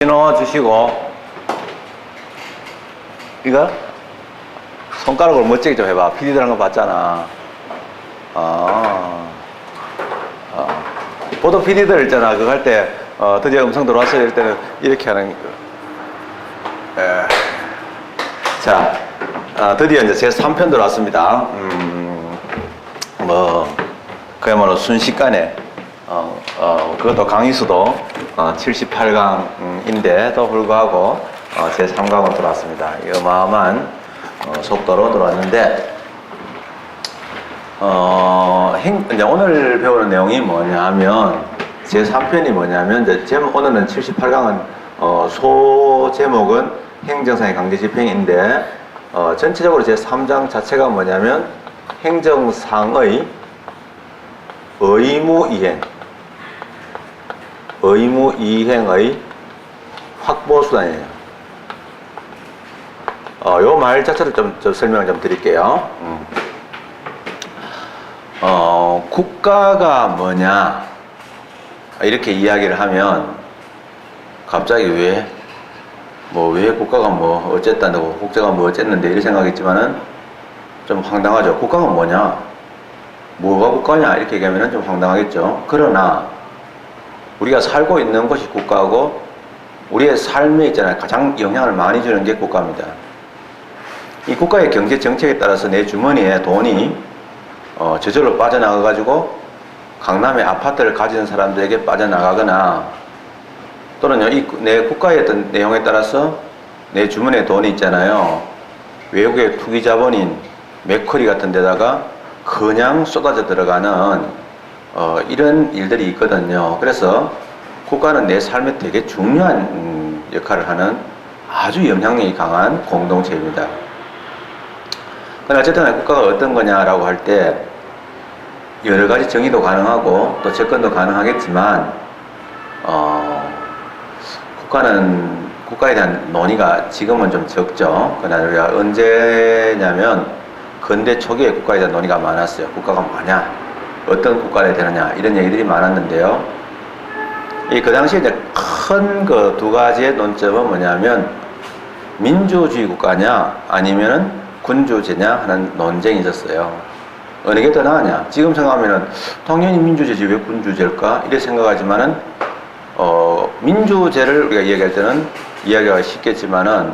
넣어 주시고, 이거 손가락으로 멋지게 좀 해봐. PD들 한거 봤잖아. 보통 PD들 있잖아. 그거 할 때 드디어 음성 들어왔어요. 이럴 때는 이렇게 하는 거. 자, 드디어 이제 제 3편 들어왔습니다. 그야말로 순식간에 그것도 강의수도 78강인데도 불구하고 제 3강으로 들어왔습니다. 어마어마한 속도로 들어왔는데, 이제 오늘 배우는 내용이 뭐냐 하면, 제 3편이 뭐냐면, 이제 오늘은 78강은 소 제목은 행정상의 강제 집행인데, 전체적으로 제 3장 자체가 뭐냐면 행정상의 의무 이행의 확보수단이에요. 요 말 자체를 좀 설명을 좀 드릴게요. 국가가 뭐냐, 이렇게 이야기를 하면, 갑자기 왜 국가가 뭐 어쨌다고, 국가가 뭐 어쨌는데, 이런 생각했지만은, 좀 황당하죠. 국가가 뭐냐? 뭐가 국가냐? 이렇게 얘기하면 좀 황당하겠죠. 그러나, 우리가 살고 있는 것이 국가고, 우리의 삶에 있잖아요. 가장 영향을 많이 주는 게 국가입니다. 이 국가의 경제 정책에 따라서 내 주머니에 돈이 저절로 빠져나가가지고 강남의 아파트를 가진 사람들에게 빠져나가거나, 또는요, 내 국가의 어떤 내용에 따라서 내 주머니에 돈이 있잖아요. 외국의 투기 자본인 맥쿼리 같은 데다가 그냥 쏟아져 들어가는 이런 일들이 있거든요. 그래서 국가는 내 삶에 되게 중요한 역할을 하는 아주 영향력이 강한 공동체입니다. 그러나 어쨌든 국가가 어떤 거냐라고 할 때 여러 가지 정의도 가능하고 또 접근도 가능하겠지만, 국가에 대한 논의가 지금은 좀 적죠. 그러나 우리가 언제냐면 근대 초기에 국가에 대한 논의가 많았어요. 국가가 뭐냐, 어떤 국가를 되느냐, 이런 얘기들이 많았는데요. 그 당시에 이제 큰 그 두 가지의 논점은 뭐냐면, 민주주의 국가냐 아니면은 군주제냐 하는 논쟁이 있었어요. 어느 게 더 나으냐? 지금 생각하면은 당연히 민주제지 왜 군주제일까? 이렇게 생각하지만은 민주제를 우리가 이야기할 때는 이야기가 쉽겠지만은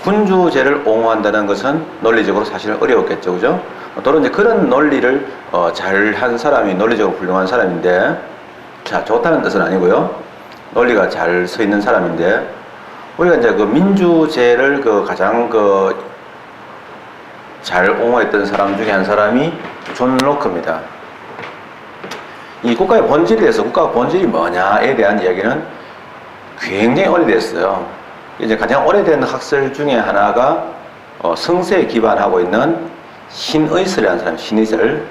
군주제를 옹호한다는 것은 논리적으로 사실은 어려웠겠죠, 그죠? 또는 이제 그런 논리를 잘한 사람이 논리적으로 훌륭한 사람인데, 자, 좋다는 뜻은 아니고요. 논리가 잘 서 있는 사람인데, 우리가 이제 그 민주제를 가장 잘 옹호했던 사람 중에 한 사람이 존 로크입니다. 이 국가의 본질에 대해서, 국가의 본질이 뭐냐에 대한 이야기는 굉장히 오래됐어요. 이제 가장 오래된 학설 중에 하나가 성세에 기반하고 있는 신의설이라는 사람, 신의설,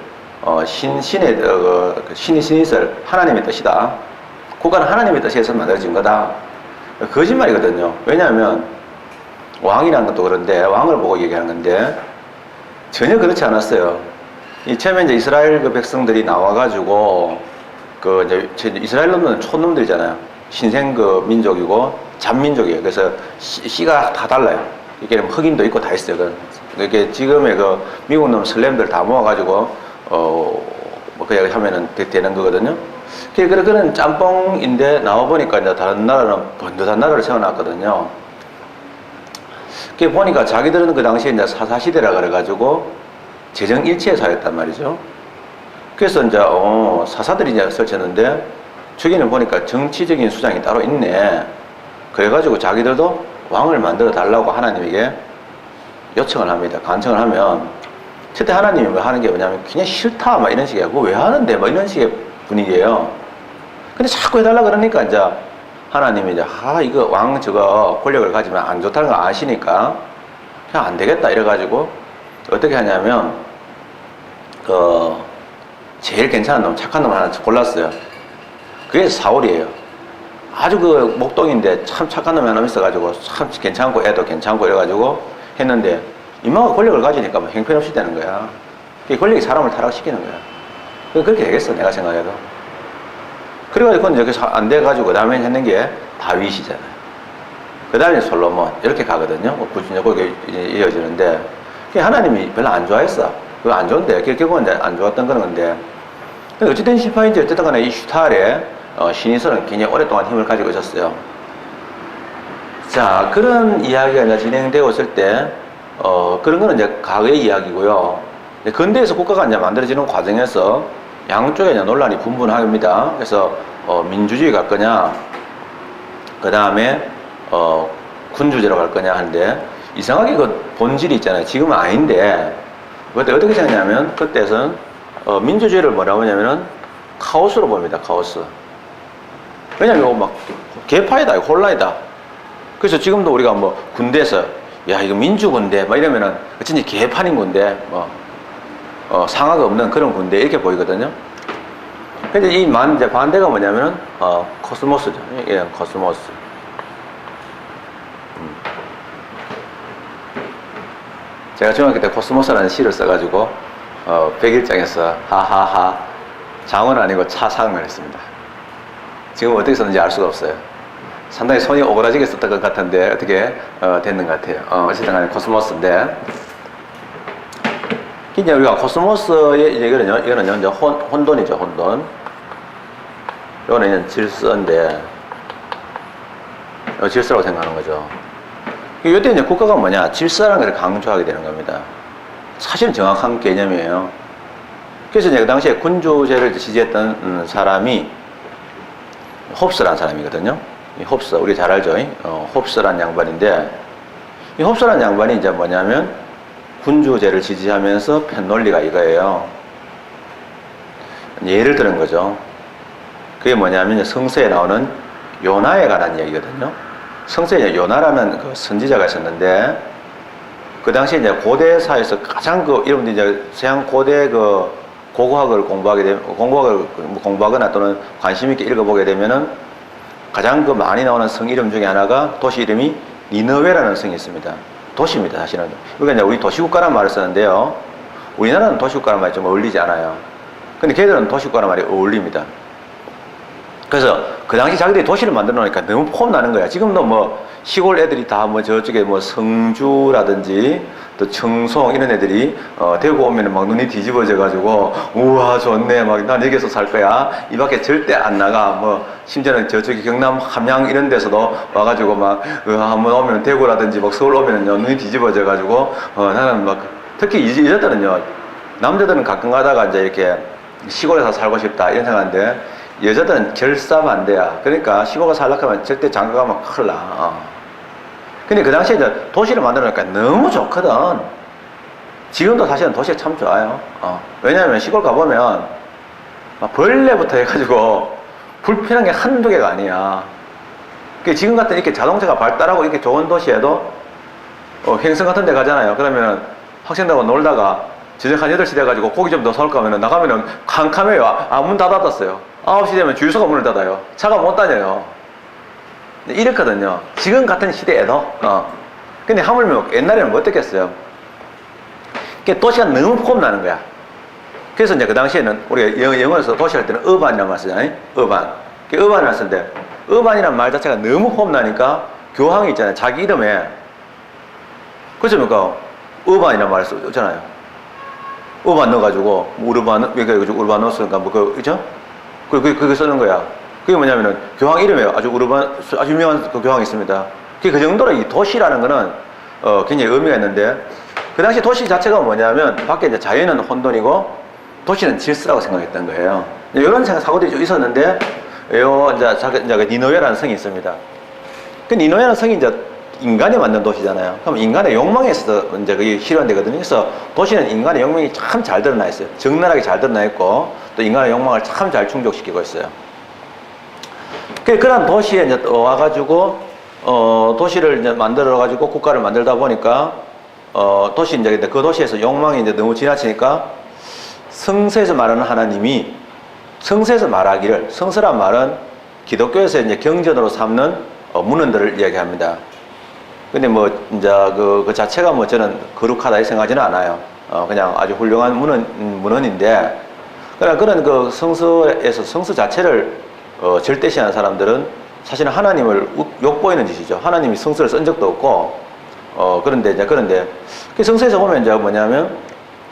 신의설, 하나님의 뜻이다. 국가는 하나님의 뜻에서 만들어진 거다. 거짓말이거든요. 왜냐하면 왕이라는 것도 그런데, 왕을 보고 얘기하는 건데 전혀 그렇지 않았어요. 처음에 이제 이스라엘 백성들이 나와가지고 이제 이스라엘 놈들은 촌놈들이잖아요. 신생 민족이고 잔민족이에요. 그래서 씨가 다 달라요. 이게 흑인도 있고 다 있어요. 이렇게 지금의 미국 놈 슬램들 다 모아가지고 그냥 하면은 되는 거거든요. 그런 짬뽕인데 나와보니까 이제 다른 나라는 번듯한 나라를 세워놨거든요. 그 보니까 자기들은 그 당시에 이제 사사시대라 그래가지고 재정일치에 살았단 말이죠. 그래서 이제 사사들이 이제 설쳤는데, 저기는 보니까 정치적인 수장이 따로 있네. 그래가지고 자기들도 왕을 만들어 달라고 하나님에게 요청을 합니다. 간청을 하면, 첫째 하나님이 하는 게 뭐냐면 그냥 싫다 막 이런 식이에요. 그거 왜 하는데 막 이런 식의 분위기예요. 근데 자꾸 해달라 그러니까 이제 하나님이 이제 이거 왕 권력을 가지면 안 좋다는 걸 아시니까 그냥 안 되겠다 이래가지고 어떻게 하냐면 제일 괜찮은 놈, 착한 놈 하나 골랐어요. 그게 사울이에요. 아주 목동인데 참 착한 놈이 하나 있어가지고 참 괜찮고 애도 괜찮고 이래가지고 했는데, 이마가 권력을 가지니까 뭐 형편없이 되는 거야. 그 권력이 사람을 타락시키는 거야. 그렇게 되겠어, 내가 생각해도. 그래가지고 그건 여기서 안 돼가지고 그 다음에 했는 게 다윗이잖아요. 그 다음에 솔로몬 이렇게 가거든요. 구준이 거기 이어지는데 하나님이 별로 안 좋아했어. 그거 안 좋은데 결국은 이제 안 좋았던 그런 건데 어쨌든 심판인지 어쨌든 간에 이 슈탈의 신이서는 굉장히 오랫동안 힘을 가지고 있었어요. 자, 그런 이야기가 이제 진행되고 있을 때 그런 거는 이제 과거의 이야기고요. 근대에서 국가가 이제 만들어지는 과정에서 양쪽에 이제 논란이 분분합니다. 그래서 민주주의 갈 거냐, 그 다음에 군주제로 갈 거냐 하는데 이상하게 그 본질이 있잖아요. 지금은 아닌데 그때 어떻게 생각하냐면 그때는 민주주의를 뭐라고 하냐면은 카오스로 봅니다. 카오스. 왜냐면 이거 막 개파이다, 혼란이다. 그래서 지금도 우리가 뭐 군대에서 야 이거 민주군대 막 이러면은 진짜 개판인 군대 뭐 상하가 없는 그런 군대 이렇게 보이거든요. 근데 이제 반대가 뭐냐면은 코스모스죠. 예, 코스모스. 제가 중학교 때 코스모스라는 시를 써가지고 100일장에서 하하하 장은 아니고 차상을 했습니다. 지금 어떻게 썼는지 알 수가 없어요. 상당히 손이 오그라지게 썼던 것 같은데 어떻게 됐는 것 같아요. 어쨌든 간에 코스모스인데 이제 우리가 코스모스의 이거는요 이제 혼돈이죠. 혼돈. 이거는 질서인데 질서라고 생각하는 거죠. 이때 이제 국가가 뭐냐? 질서라는 걸 강조하게 되는 겁니다. 사실은 정확한 개념이에요. 그래서 이제 그 당시에 군주제를 지지했던 사람이 홉스라는 사람이거든요. 이 홉스, 우리 잘 알죠? 홉스라는 양반인데, 이 홉스라는 양반이 이제 뭐냐면 군주제를 지지하면서 편 논리가 이거예요. 예를 들은 거죠. 그게 뭐냐면 성서에 나오는 요나에 관한 얘기거든요. 성서에 요나라는 그 선지자가 있었는데 그 당시에 이제 고대사에서 가장 여러분들이 이제 서양 고대 고고학을 공부하게 되면 공부하거나 또는 관심 있게 읽어보게 되면은 가장 많이 나오는 성 이름 중에 하나가 도시 이름이 니느웨라는 성이 있습니다. 도시입니다, 사실은. 그러니까 이제 우리 도시국가라는 말을 쓰는데요. 우리나라는 도시국가라는 말이 좀 어울리지 않아요. 근데 걔들은 도시국가라는 말이 어울립니다. 그래서 그 당시 자기들이 도시를 만들어 놓으니까 너무 폼나는 거야. 지금도 뭐 시골 애들이 다 뭐 저쪽에 뭐 성주라든지 또 청송 이런 애들이 대구 오면은 막 눈이 뒤집어져 가지고 우와 좋네 막 난 여기서 살 거야 이 밖에 절대 안 나가 뭐 심지어는 저쪽에 경남 함양 이런 데서도 와가지고 막 한번 오면 대구라든지 막 서울 오면은요 눈이 뒤집어져 가지고 나는 막 특히 여자들은요 남자들은 가끔 가다가 이제 이렇게 시골에서 살고 싶다 이런 생각하는데 여자들은 결사반대야. 그러니까 시골에 살려고 하면 절대 장가가면 큰일 나. 근데 그 당시에 이제 도시를 만들어놓으니까 너무 좋거든. 지금도 사실은 도시가 참 좋아요. 왜냐하면 시골 가보면 막 벌레부터 해가지고 불편한 게 한두 개가 아니야. 지금 같은 이렇게 자동차가 발달하고 이렇게 좋은 도시에도 횡성 같은 데 가잖아요. 그러면 학생들하고 놀다가 저녁 한 8시 돼가지고 고기 좀 더 사올까 하면 나가면은 캄캄해요. 문 다 닫았어요. 9시 되면 주유소가 문을 닫아요. 차가 못 다녀요. 이렇거든요. 지금 같은 시대에도. 근데 하물며 옛날에는 뭐 어땠겠어요? 도시가 너무 폼나는 거야. 그래서 이제 그 당시에는 우리가 영어에서 도시 할 때는 어반이라는 말 쓰잖아요. 어반. 어반이라는 쓰는데 어반이라는 말 자체가 너무 폼나니까 교황이 있잖아요. 자기 이름에. 그렇죠? 그러니까 어반이라는 말을 쓰잖아요. 어반 넣어가지고 우르바노스가 뭐 그죠? 그게 쓰는 거야. 그게 뭐냐면은 교황 이름에 아주 유명한 그 교황이 있습니다. 그 정도로 이 도시라는 거는 굉장히 의미가 있는데 그 당시 도시 자체가 뭐냐면 밖에 이제 자연은 혼돈이고 도시는 질서라고 생각했던 거예요. 이런 사고들이 좀 있었는데 이제 니느웨라는 성이 있습니다. 그 니느웨라는 성이 이제 인간이 만든 도시잖아요. 그럼 인간의 욕망에서 이제 그게 실현되거든요. 그래서 도시는 인간의 욕망이 참 잘 드러나 있어요. 적나라하게 잘 드러나 있고 또 인간의 욕망을 참 잘 충족시키고 있어요. 그런 도시에 이제 와가지고 도시를 이제 만들어가지고 국가를 만들다 보니까 도시 이제 그 도시에서 욕망이 이제 너무 지나치니까 성서에서 말하는 하나님이 성서에서 말하기를 성서란 말은 기독교에서 이제 경전으로 삼는 문헌들을 이야기합니다. 근데 뭐 이제 그 자체가 뭐 저는 거룩하다 생각하지는 않아요. 그냥 아주 훌륭한 문헌인데 그런 그 성서에서 성서 자체를 절대시하는 사람들은 사실은 하나님을 욕보이는 짓이죠. 하나님이 성서를 쓴 적도 없고, 그런데 그 성서에서 보면 이제 뭐냐면,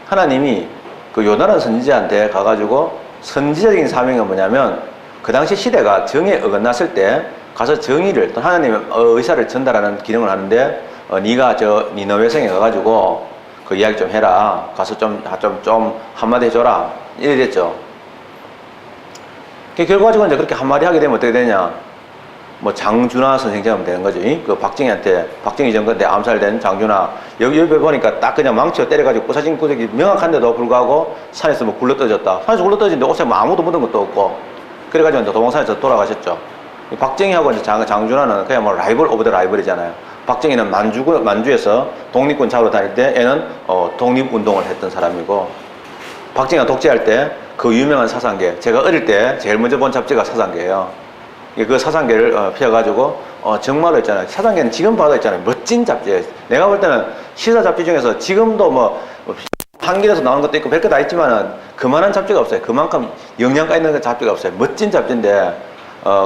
하나님이 그 요나란 선지자한테 가가지고, 선지자적인 사명이 뭐냐면, 그 당시 시대가 정에 어긋났을 때, 가서 정의를, 또 하나님의 의사를 전달하는 기능을 하는데, 네가 저 니느웨 성에 가가지고, 그 이야기 좀 해라. 가서 좀 한마디 해줘라. 이래 됐죠. 결과적으로 이제 그렇게 한마디 하게 되면 어떻게 되냐. 뭐 장준하 선생처럼 되는 거죠. 그 박정희 정권 때 암살된 장준하. 여기 보니까 딱 그냥 망치로 때려가지고 부사진 구석이 명확한데도 불구하고 산에서 뭐 굴러 떨어졌다. 산에서 굴러 떨어졌는데 옷에 뭐 아무도 묻은 것도 없고. 그래가지고 이제 도봉산에서 돌아가셨죠. 박정희하고 이제 장준하는 그냥 뭐 라이벌 오브 더 라이벌이잖아요. 박정희는 만주에서 독립군 잡으러 다닐 때 얘는 독립운동을 했던 사람이고, 박정희가 독재할 때 그 유명한 사상계, 제가 어릴 때 제일 먼저 본 잡지가 사상계예요. 그 사상계를 펴가지고 정말로 있잖아요. 사상계는 지금 봐도 있잖아요. 멋진 잡지예요. 내가 볼 때는 시사 잡지 중에서 지금도 뭐 한길에서 나오는 것도 있고 별거 다 있지만은 그만한 잡지가 없어요. 그만큼 영양가 있는 잡지가 없어요. 멋진 잡지인데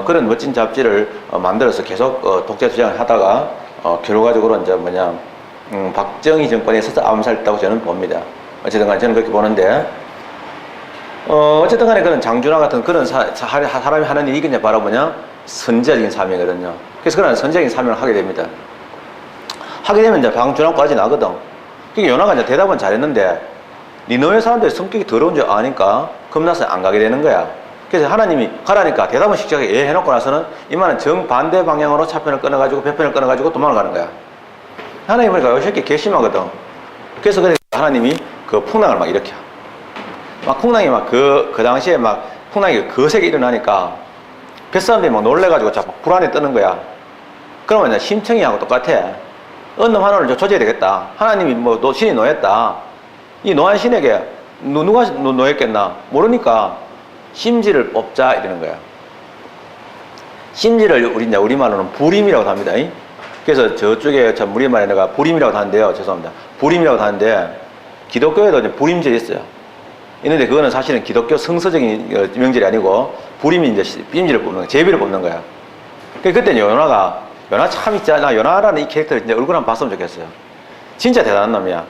그런 멋진 잡지를 만들어서 계속 독재 투쟁을 하다가 결과적으로 이제 박정희 정권에 있어서 암살했다고 저는 봅니다. 어쨌든 간에 저는 그렇게 보는데, 어쨌든 간에 그런 장준하 같은 그런 사람이 하는 일이 그냥 바로 선지자적인 사명이거든요. 그래서 그런 선지자적인 사명을 하게 됩니다. 하게 되면 이제 장준하가 빠져나거든. 그러니까 요나가 이제 대답은 잘했는데, 니느웨 사람들이 성격이 더러운 줄 아니까 겁나서 안 가게 되는 거야. 그래서 하나님이 가라니까 대답은 식적하게 예 해놓고 나서는 이만은 정반대 방향으로 차편을 끊어가지고 배편을 끊어가지고 도망을 가는 거야. 하나님 보니까 이 새끼 괘씸하거든. 그래서 하나님이 그 풍랑을 막 일으켜. 막 풍랑이 그 당시에 풍랑이 거세게 일어나니까 뱃사람들이 막 놀래가지고 자꾸 불안에 뜨는 거야. 그러면 이제 심청이하고 똑같아. 어느 놈 하나를 조져야 되겠다. 하나님이 신이 노했다. 이 노한 신에게 누가 노했겠나? 모르니까 심지를 뽑자 이러는 거야. 심지를 우리말로는 부림이라고 합니다. 그래서 저쪽에 우리말에 내가 부림이라고 하는데요. 죄송합니다. 부림이라고 하는데 기독교에도 이제 부림절이 있어요. 있는데 그거는 사실은 기독교 성서적인 명절이 아니고 부림이 이제 빔지를 뽑는 거야. 제비를 뽑는 거야. 그때 요나 참 있잖아. 요나라는 이 캐릭터를 이제 얼굴 한번 봤으면 좋겠어요. 진짜 대단한 놈이야.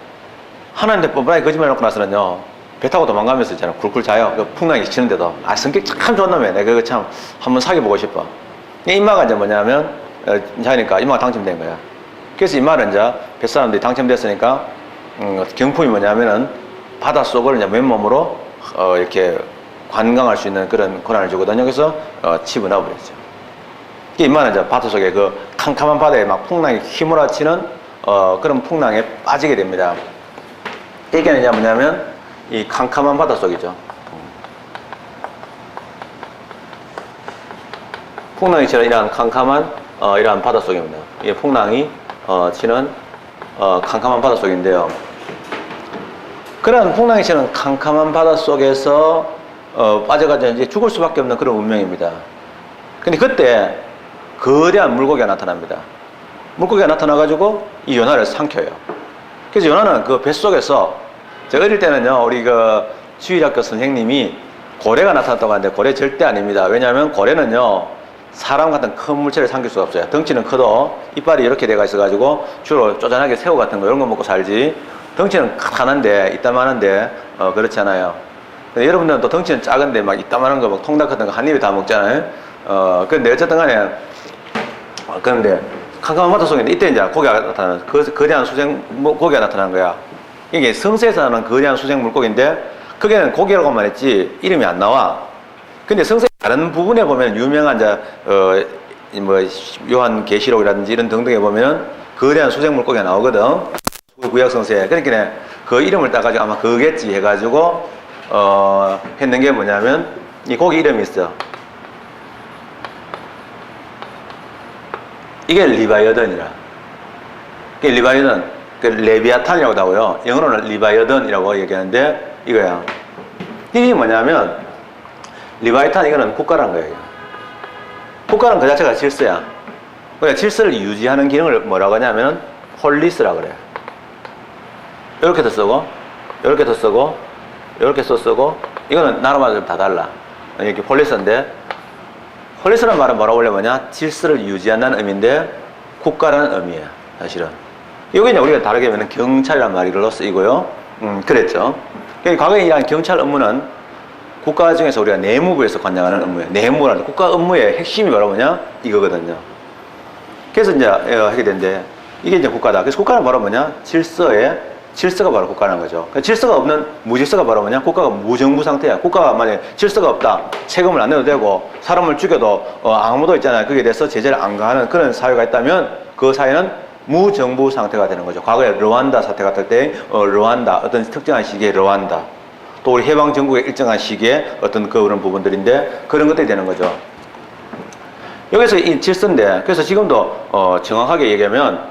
하나님한테 뻔뻔하게 거짓말 해놓고 나서는요, 배 타고 도망가면서 있잖아. 굴굴 자요. 풍랑이 치는데도. 성격 참 좋은 놈이야. 내가 그거 참 한번 사귀어보고 싶어. 임마가 이제 자니까 임마가 당첨된 거야. 그래서 임마는 이제 뱃사람들이 당첨됐으니까, 경품이 바닷속을 이제 맨몸으로, 이렇게 관광할 수 있는 그런 권한을 주거든요. 그래서, 집어넣어 버렸죠. 임마는 이제 바닷속에 그 캄캄한 바다에 막 풍랑이 휘몰아치는, 그런 풍랑에 빠지게 됩니다. 이게 이 캄캄한 바닷속이죠. 풍랑이 치는 이러한 캄캄한 이러한 바닷속입니다. 이게 풍랑이 치는 캄캄한 바닷속인데요. 그러한 풍랑이 치는 캄캄한 바닷속에서 빠져가지고 이제 죽을 수밖에 없는 그런 운명입니다. 근데 그때 거대한 물고기가 나타납니다. 물고기가 나타나가지고 이 요나를 삼켜요. 그래서 요나는 그 뱃속에서, 제가 어릴 때는요, 우리 그 주일학교 선생님이 고래가 나타났다고 하는데 고래 절대 아닙니다. 왜냐하면 고래는요, 사람 같은 큰 물체를 삼킬 수가 없어요. 덩치는 커도 이빨이 이렇게 돼가 있어가지고 주로 쪼잔하게 새우 같은 거 이런 거 먹고 살지, 덩치는 크다는데 이따만한데 그렇지 않아요. 여러분들은 또 덩치는 작은데 막 이따만한 거 막 통닭 같은 거 한 입에 다 먹잖아요. 근데 어쨌든 간에 그런데 캄캄한 바닷속인데 이때 이제 고기가 나타나는, 거대한 수생 고기가 나타나는 거야. 이게 성서에서 나오는 거대한 수생 물고기인데 그게는 고기라고만 했지 이름이 안 나와. 근데 성서의 다른 부분에 보면 유명한 요한계시록이라든지 이런 등등에 보면 거대한 수생 물고기가 나오거든. 구약 성서에. 그러니까 그 이름을 따가지고 아마 그겠지 해가지고 했는 게 뭐냐면 이 고기 이름이 있어. 이게 리바이어던이라. 이게 리바이어던, 그 레비아탄이라고 하고요. 영어로는 리바이어던이라고 얘기하는데 이거야. 이게 뭐냐면 리바이탄 이거는 국가란 거예요. 국가는 그 자체가 질서야. 그러니까 질서를 유지하는 기능을 뭐라고 하냐면 폴리스라고 그래요. 이렇게도 쓰고, 이렇게도 쓰고, 이렇게 쓰고, 이거는 나라마다 다 달라. 이렇게 폴리스인데, 폴리스라는 말은 뭐라고 원래 뭐냐? 질서를 유지한다는 의미인데 국가라는 의미예요. 사실은. 여기 이제 우리가 다르게 하면 경찰이라는 말로 쓰이고요. 그랬죠. 그러니까 과거에 일한 경찰 업무는 국가 중에서 우리가 내무부에서 관장하는 업무예요. 내무라는 국가 업무의 핵심이 바로 뭐냐? 이거거든요. 그래서 이제 하게 되는데 이게 이제 국가다. 그래서 국가는 바로 뭐냐? 질서가 바로 국가라는 거죠. 그러니까 질서가 없는 무질서가 바로 뭐냐? 국가가 무정부 상태야. 국가가 만약에 질서가 없다. 세금을 안 내도 되고 사람을 죽여도 아무도 있잖아요. 거기에 대해서 제재를 안 가하는 그런 사회가 있다면 그 사회는 무정부 상태가 되는 거죠. 과거에 르완다 사태 같을 때 르완다 어떤 특정한 시기에 르완다 또 우리 해방 전국의 일정한 시기에 어떤 그런 부분들인데 그런 것들이 되는 거죠. 여기서 이 질서인데 그래서 지금도 정확하게 얘기하면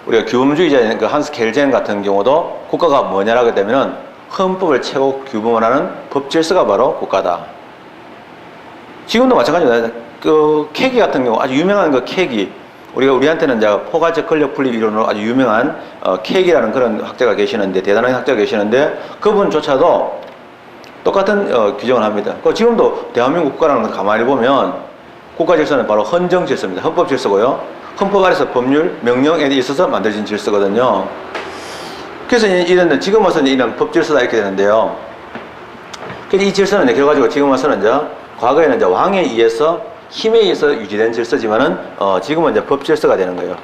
우리가 규범주의자인 그 한스 켈젠 같은 경우도 국가가 뭐냐라고 하게 되면은 헌법을 최고 규범하는 법질서가 바로 국가다. 지금도 마찬가지입니다. 그 케기 같은 경우 아주 유명한 그 케기 우리한테는 이제 포괄적 권력 분립 이론으로 아주 유명한 케기라는 그런 학자가 계시는데 대단한 학자가 계시는데 그분조차도 똑같은 규정을 합니다. 지금도 대한민국 국가라는 걸 가만히 보면 국가 질서는 바로 헌정 질서입니다. 헌법 질서고요. 헌법 아래서 법률, 명령에 있어서 만들어진 질서거든요. 그래서 이런 지금 와서는 이런 법 질서다 이렇게 되는데요. 그래서 이 질서는 결과적으로 지금 와서는 이제 과거에는 이제 왕에 의해서 힘에 의해서 유지된 질서지만은 지금은 이제 법 질서가 되는 거예요.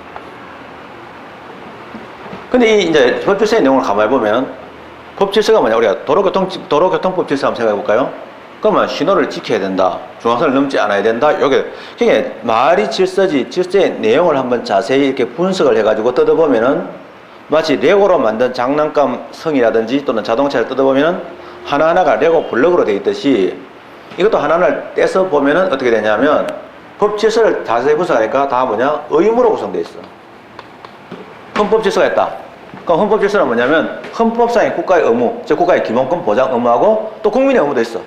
근데 이 이제 법 질서의 내용을 가만히 보면 법 질서가 뭐냐? 우리가 도로교통법 질서 한번 생각해 볼까요? 그러면 신호를 지켜야 된다. 중앙선을 넘지 않아야 된다. 그게 말이 질서지, 질서의 내용을 한번 자세히 이렇게 분석을 해가지고 뜯어보면은 마치 레고로 만든 장난감 성이라든지 또는 자동차를 뜯어보면은 하나하나가 레고 블럭으로 되어 있듯이 이것도 하나하나를 떼서 보면은 어떻게 되냐면 법 질서를 자세히 분석하니까 다 뭐냐? 의무로 구성되어 있어. 헌법 질서가 있다. 그럼 헌법 질서는 뭐냐면 헌법상의 국가의 의무, 즉 국가의 기본권 보장 의무하고 또 국민의 의무도 있어.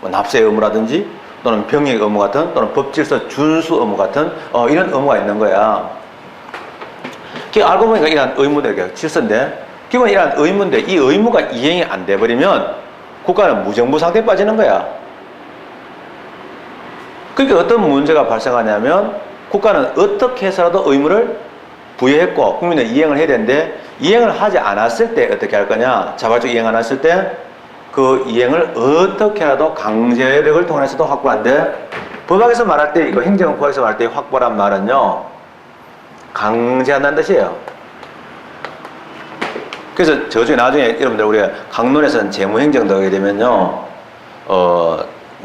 뭐 납세 의무라든지 또는 병역 의무 같은 또는 법질서 준수 의무 같은 이런 의무가 있는 거야. 알고 보니까 이러한 의무들 질서인데 기본 이러한 의무인데 이 의무가 이행이 안 돼버리면 국가는 무정부 상태에 빠지는 거야. 그러니까 어떤 문제가 발생하냐면 국가는 어떻게 해서라도 의무를 부여했고 국민은 이행을 해야 되는데 이행을 하지 않았을 때 어떻게 할 거냐. 자발적 이행 안 했을 때 그 이행을 어떻게라도 강제력을 통해서도 확보한데 법학에서 말할 때 이거 행정법에서 말할 때 확보란 말은요 강제한다는 뜻이에요. 그래서 저중에 나중에 여러분들 우리가 강론에서는 재무행정도 하게 되면요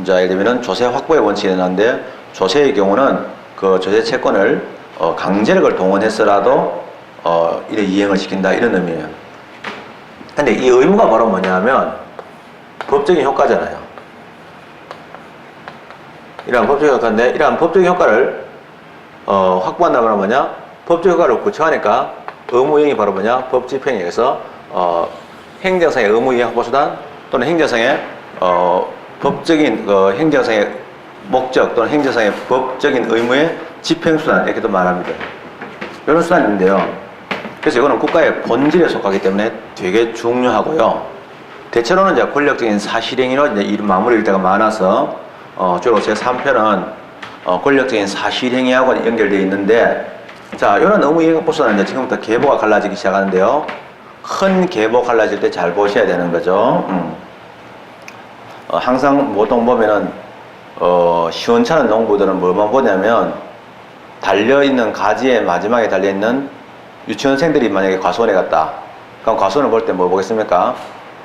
이제 예를 들면은 조세 확보의 원칙이 있는데 조세의 경우는 그 조세 채권을 강제력을 동원해서라도 이래 이행을 시킨다 이런 의미예요. 근데 이 의무가 바로 뭐냐면 법적인 효과잖아요. 이러한 법적인 효과인데 이러한 법적인 효과를 확보한다는 건 뭐냐? 법적 효과를 구체화하니까 의무이행이 바로 뭐냐? 법 집행에 의해서 행정상의 의무이행 확보수단 또는 행정상의 법적인 행정상의 목적 또는 행정상의 법적인 의무의 집행수단 이렇게도 말합니다. 이런 수단인데요. 그래서 이거는 국가의 본질에 속하기 때문에 되게 중요하고요. 대체로는 이제 권력적인 사실행위로 이제 이 마무리일 때가 많아서 주로 제 3편은 권력적인 사실행위하고 연결되어 있는데 자, 이런 의무이행 확보수단은 이제 지금부터 계보가 갈라지기 시작하는데요. 큰 계보 갈라질 때 잘 보셔야 되는 거죠. 항상 보통 보면은 시원찮은 농부들은 뭐만 보냐면 달려있는 가지의 마지막에 달려있는 유치원생들이 만약에 과수원에 갔다. 그럼 과수원을 볼 때 뭐 보겠습니까?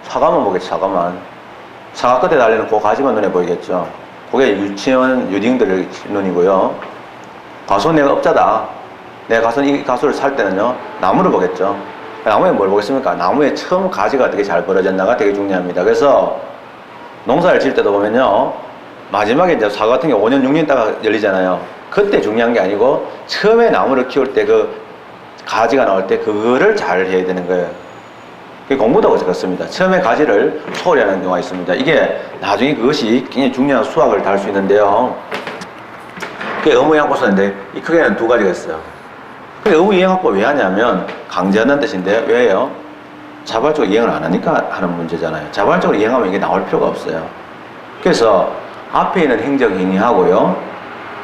사과만 보겠죠. 사과 끝에 달리는 그 가지만 눈에 보이겠죠. 그게 유치원 유딩들의 눈이고요. 과수원 내가 업자다. 내가 가서 이 가수를 살 때는요 나무를 보겠죠. 나무에 뭘 보겠습니까? 나무에 처음 가지가 어떻게 잘 벌어졌나가 되게 중요합니다. 그래서 농사를 지을 때도 보면요 마지막에 이제 사과 같은 게 5년 6년 있다가 열리잖아요. 그때 중요한 게 아니고 처음에 나무를 키울 때 그 가지가 나올 때 그거를 잘 해야 되는 거예요. 공부도 그렇습니다. 처음에 가지를 초월하는 경우가 있습니다. 이게 나중에 그것이 굉장히 중요한 수학을 다룰 수 있는데요. 그게 의무이행확보수인데 이 크게는 두 가지가 있어요. 의무이행확보 왜 하냐면 강제한다는 뜻인데 왜요? 자발적으로 이행을 안 하니까 하는 문제잖아요. 자발적으로 이행하면 이게 나올 필요가 없어요. 그래서 앞에 있는 행정행위하고요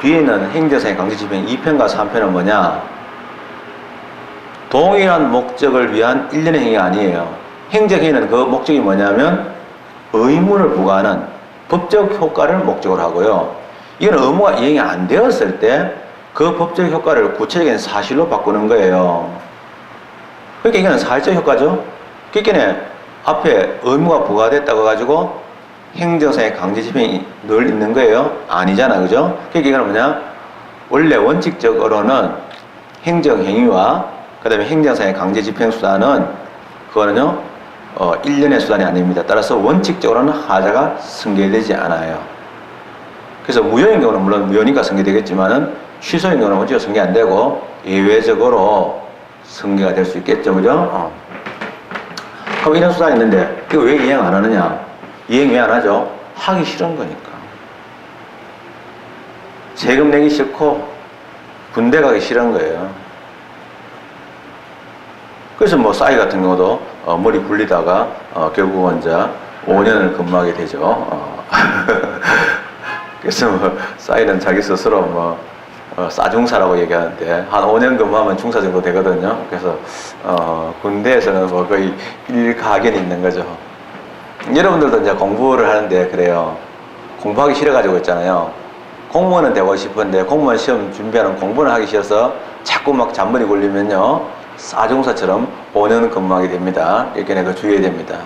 뒤에 있는 행정상의 강제집행 2편과 3편은 뭐냐? 동일한 목적을 위한 일련의 행위가 아니에요. 행정행위는 그 목적이 뭐냐면 의무를 부과하는 법적 효과를 목적으로 하고요. 이건 의무가 이행이 안 되었을 때 그 법적 효과를 구체적인 사실로 바꾸는 거예요. 그러니까 이거는 사실적 효과죠. 그러니까 앞에 의무가 부과됐다고 가지고 행정상의 강제집행이 늘 있는 거예요? 아니잖아, 그죠? 그러니까 이거는 뭐냐? 원래 원칙적으로는 행정행위와 그 다음에 행정상의 강제집행수단은 그거는요, 일련의 수단이 아닙니다. 따라서 원칙적으로는 하자가 승계되지 않아요. 그래서 무효인 경우는 물론 무효니까 승계되겠지만은 취소인 경우는 원칙적으로 승계 안 되고 예외적으로 승계가 될 수 있겠죠, 그죠? 그럼 이런 수단이 있는데 이거 왜 이행 안 하느냐? 이행 왜 안 하죠? 하기 싫은 거니까. 세금 내기 싫고 군대 가기 싫은 거예요. 그래서 뭐 싸이 같은 경우도 머리 굴리다가 결국은 이제 5년을 근무하게 되죠. 그래서 뭐 싸이는 자기 스스로 뭐 싸중사라고 얘기하는데 한 5년 근무하면 중사 정도 되거든요. 그래서 군대에서는 뭐 거의 일가견이 있는 거죠. 여러분들도 이제 공부를 하는데 그래요. 공부하기 싫어가지고 있잖아요. 공무원은 되고 싶은데 공무원 시험 준비하는 공부는 하기 싫어서 자꾸 막 잔머리 굴리면요. 싸중사처럼 5년 근무하게 됩니다. 이렇게 내가 주의해야 됩니다.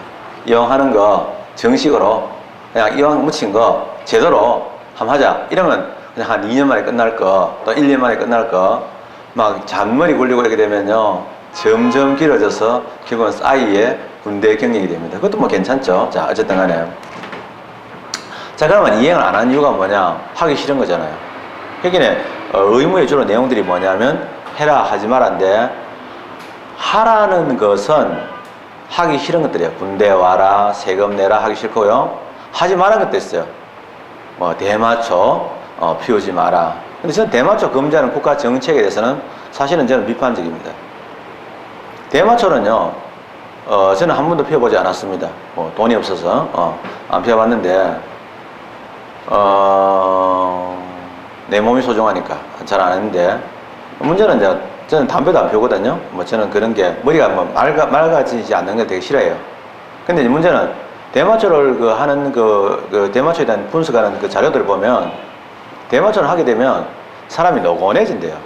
이왕 하는 거 정식으로 그냥 이왕 묻힌 거 제대로 한번 하자. 이러면 그냥 한 2년 만에 끝날 거, 또 1년 만에 끝날 거, 막 잔머리 굴리고 이렇게 되면요. 점점 길어져서 결국은 싸이에 군대 경력이 됩니다. 그것도 뭐 괜찮죠. 자, 어쨌든 간에. 자, 그러면 이행을 안 한 이유가 뭐냐? 하기 싫은 거잖아요. 그러니까 의무의 주로 내용들이 뭐냐면 해라, 하지 말란데 하라는 것은 하기 싫은 것들이에요. 군대 와라, 세금 내라 하기 싫고요. 하지 말라는 것도 있어요. 뭐 대마초 피우지 마라. 근데 저는 대마초 금지하는 국가 정책에 대해서는 사실은 저는 비판적입니다. 대마초는요, 저는 한 번도 피워보지 않았습니다. 뭐 돈이 없어서 안 피워봤는데 내 몸이 소중하니까 잘 안 했는데 문제는 이제 저는 담배도 안 피우거든요. 뭐 저는 그런 게 머리가 뭐 맑아지지 않는 게 되게 싫어요. 근데 문제는 대마초를 하는 대마초에 대한 분석하는 그 자료들을 보면 대마초를 하게 되면 사람이 노곤해진대요.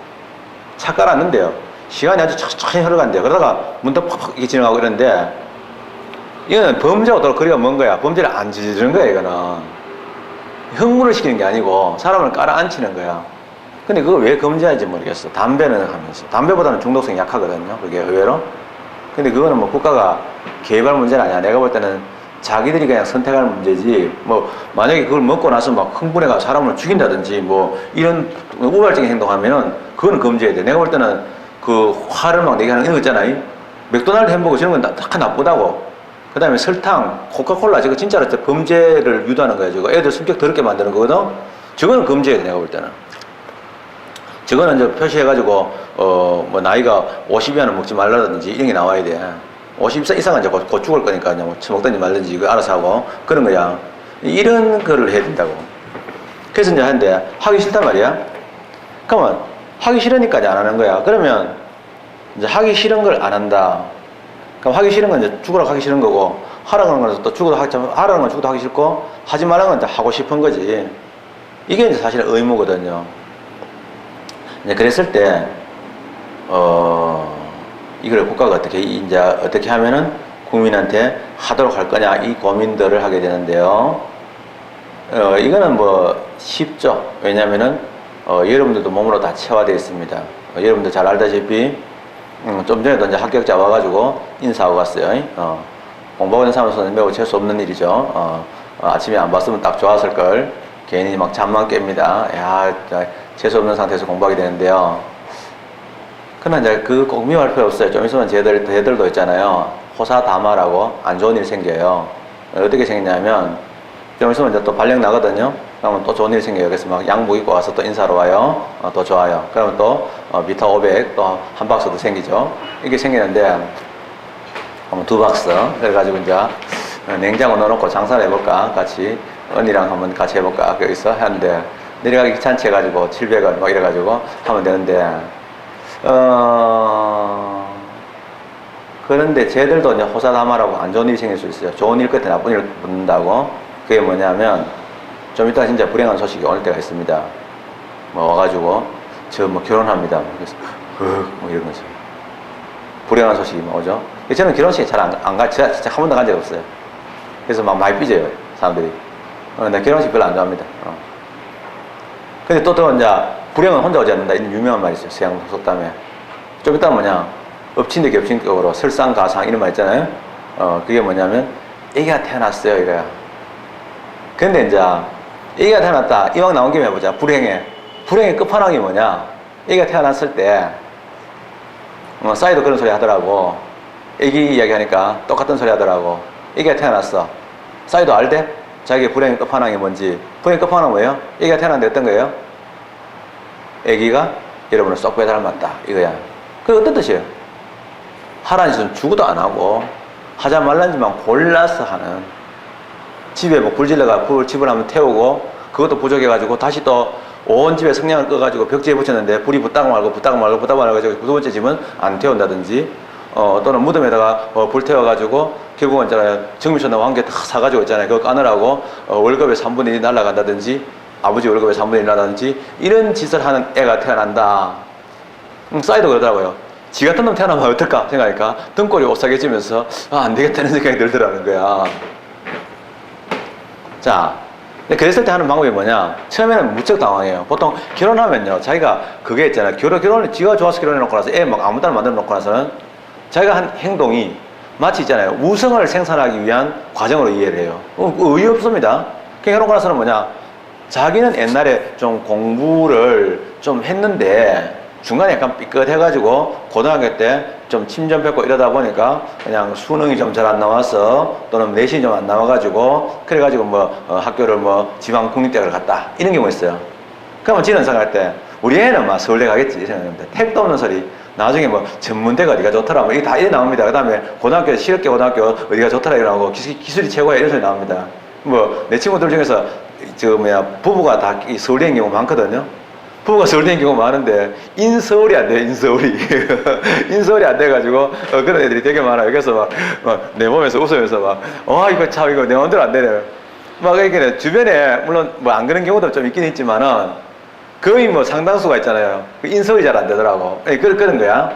차 깔았는데요. 시간이 아주 천천히 흘러간대요. 그러다가 문도 팍팍 이렇게 지나가고 이러는데 이거는 범죄하고 또 거리가 먼 거야. 범죄를 안 저지르는 거야, 이거는. 흥분을 시키는 게 아니고 사람을 깔아앉히는 거야. 근데 그걸 왜 금지하는지 모르겠어. 담배는 하면서. 담배보다는 중독성이 약하거든요. 그게 의외로. 근데 그거는 뭐 국가가 개발 문제는 아니야. 내가 볼 때는 자기들이 그냥 선택할 문제지, 뭐, 만약에 그걸 먹고 나서 막 흥분해가 사람을 죽인다든지, 뭐, 이런 우발적인 행동하면은, 그거는 금지해야 돼. 내가 볼 때는 그 화를 막 내게 하는 이런 거 있잖아요. 맥도날드 햄버거 저런 건 다 나쁘다고. 그 다음에 설탕, 코카콜라, 저거 진짜로 범죄를 유도하는 거야. 저거 애들 성격 더럽게 만드는 거거든? 저거는 금지해야 돼, 내가 볼 때는. 저거는 이제 표시해가지고, 뭐, 나이가 50이하는 먹지 말라든지 이런 게 나와야 돼. 50 이상은 이제 곧 죽을 거니까, 그냥 뭐, 처먹든지 말든지 이거 알아서 하고, 그런 거야. 이런 거를 해야 된다고. 그래서 이제 하는데, 하기 싫단 말이야? 그러면, 하기 싫으니까 이제 안 하는 거야. 그러면, 이제 하기 싫은 걸 안 한다. 그럼 하기 싫은 건 이제 죽으라고 하기 싫은 거고, 하라는 건 또 하라는 건 죽어도 하기 싫고, 하지 말라는 건 하고 싶은 거지. 이게 이제 사실 의무거든요. 이제 그랬을 때, 이걸 국가가 어떻게 하면은 국민한테 하도록 할 거냐, 이 고민들을 하게 되는데요. 이거는 뭐 쉽죠. 왜냐면은, 여러분들도 몸으로 다 체화되어 있습니다. 여러분들 잘 알다시피, 좀 전에도 이제 합격자 와가지고 인사하고 갔어요. 공부하는 사람으로서는 매우 재수 없는 일이죠. 아침에 안 봤으면 딱 좋았을걸. 괜히 막 잠만 깹니다. 야, 재수 없는 상태에서 공부하게 되는데요. 그러나 이제 그 꼭 미워할 필요 없어요. 좀 있으면 쟤들도 있잖아요. 호사다마라고 안 좋은 일 생겨요. 어떻게 생기냐면, 좀 있으면 이제 또 발령 나거든요. 그러면 또 좋은 일 생겨요. 그래서 막 양복 입고 와서 또 인사로 와요. 또 좋아요. 그러면 또 미터 500 또 한 박스도 생기죠. 이게 생기는데, 한번 2박스. 그래가지고 이제 냉장고 넣어놓고 장사를 해볼까? 같이. 언니랑 한번 같이 해볼까? 여기서 하는데, 내려가기 귀찮지 해가지고 700원 막 이래가지고 하면 되는데 그런데 쟤들도 이제 호사다마라고 안 좋은 일이 생길 수 있어요. 좋은 일 끝에 나쁜 일 붙는다고. 그게 뭐냐면 좀 이따 진짜 불행한 소식이 올 때가 있습니다. 뭐 와가지고 저 뭐 결혼합니다. 그래서 뭐 이런 거죠. 불행한 소식이 뭐 오죠. 저는 결혼식에 잘 안 가, 진짜 한 번도 간 적이 없어요. 그래서 막 많이 삐져요, 사람들이. 나 결혼식 별로 안 좋아합니다. 근데 또 이제 불행은 혼자 오지 않는다. 이런 유명한 말이 있어요. 서양 속담에. 좀 이따 뭐냐, 엎친 데 겹친 격으로 설상가상 이런 말 있잖아요. 그게 뭐냐면 애기가 태어났어요, 이거야. 근데 이제 애기가 태어났다. 이왕 나온 김에 해보자. 불행의 끝판왕이 뭐냐? 애기가 태어났을 때 싸이도 그런 소리 하더라고. 애기 이야기하니까 똑같은 소리 하더라고. 애기가 태어났어. 싸이도 알대? 자기의 불행의 끝판왕이 뭔지. 불행의 끝판왕은 뭐예요? 애기가 태어났는데 어떤 거예요? 애기가 여러분을 쏙 빼닮았다, 이거야. 그게 어떤 뜻이에요? 하라는 짓은 죽어도 안 하고 하자 말라는 짓만 골라서 하는. 집에 뭐 불 질러가 집을 한번 태우고 그것도 부족해가지고 다시 또 온 집에 성냥을 꺼가지고 벽지에 붙였는데 불이 붙다가 말고 해가지고 두 번째 집은 안 태운다든지 또는 무덤에다가 불 태워가지고 결국은 있잖아요, 정미천하고 한 개 다 사가지고 있잖아요. 그거 까느라고 월급의 3분의 1이 날아간다든지 아버지 월급의 3분의 1이 날아간다든지 이런 짓을 하는 애가 태어난다. 싸이도 그러더라고요. 지 같은 놈 태어나면 어떨까 생각하니까 등골이 오싹해지면서 안 되겠다는 생각이 들더라는 거야. 자, 그랬을 때 하는 방법이 뭐냐? 처음에는 무척 당황해요. 보통 결혼하면요, 자기가 그게 있잖아요. 결혼을 지가 좋아서 결혼해놓고 나서 애 막 아무 데나 만들어 놓고 나서는 자기가 한 행동이 마치 있잖아요, 우성을 생산하기 위한 과정으로 이해를 해요. 의의 없습니다. 결혼하고 나서는 뭐냐? 자기는 옛날에 좀 공부를 좀 했는데 중간에 약간 삐끗해가지고 고등학교 때 좀 침좀 뱉고 이러다 보니까 그냥 수능이 좀 잘 안 나와서 또는 내신이 좀 안 나와가지고 그래가지고 학교를 지방 국립대학을 갔다, 이런 경우가 있어요. 그러면 지는 생각할 때 우리 애는 막 서울대 가겠지 생각합니다. 택도 없는 소리. 나중에 전문대가 어디가 좋더라 이게 다 이래 나옵니다. 그 다음에 고등학교 실업계 고등학교 어디가 좋더라 이러고 기술이 최고야 이런 소리 나옵니다. 내 친구들 중에서 부부가 다 서울대인 경우 많거든요. 부부가 서울대인 경우가 많은데 인서울이 안 돼요. 인서울이 안 돼가지고 그런 애들이 되게 많아요. 그래서 내 몸에서 웃으면서 이거 참 이거 내 마음대로 안 되네. 이렇게 주변에 물론 안 그런 경우도 좀 있긴 있지만은 거의 상당수가 있잖아요. 인서울이 잘 안 되더라고. 그런 거야.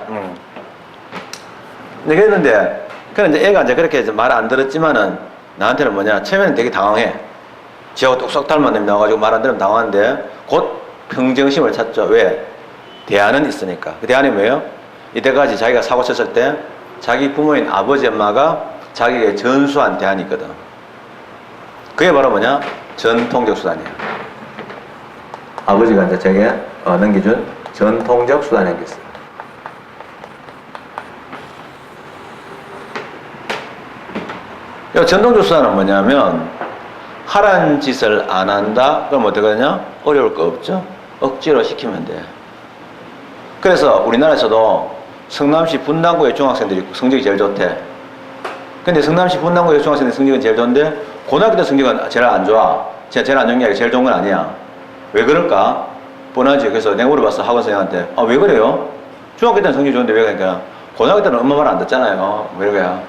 네, 그랬는데 이제 애가 이제 그렇게 말 안 들었지만은 나한테는 뭐냐, 처음에는 되게 당황해. 지하고 똑똑 닮은 놈이 나와가지고 말 안 들으면 당황한데 곧 평정심을 찾죠. 왜? 대안은 있으니까. 그 대안이 뭐예요? 이때까지 자기가 사고 쳤을 때 자기 부모인 아버지 엄마가 자기에게 전수한 대안이 있거든. 그게 바로 뭐냐? 전통적 수단이야. 아버지가 이제 자기가 넘겨준 전통적 수단이 있어요. 전통적 수단은 뭐냐면 하라는 짓을 안 한다? 그럼 어떡하냐? 어려울 거 없죠? 억지로 시키면 돼. 그래서 우리나라에서도 성남시 분당구의 중학생들이 성적이 제일 좋대. 근데 성남시 분당구의 중학생들 성적은 제일 좋은데 고등학교 때 성적은 제일 안 좋아. 제일 안 좋은 게 제일 좋은 건 아니야. 왜 그럴까? 뻔하지. 그래서 내가 물어봤어, 학원 선생님한테. 왜 그래요? 중학교 때는 성적이 좋은데 왜 그러니까? 고등학교 때는 엄마 말 안 듣잖아요. 왜 그래요?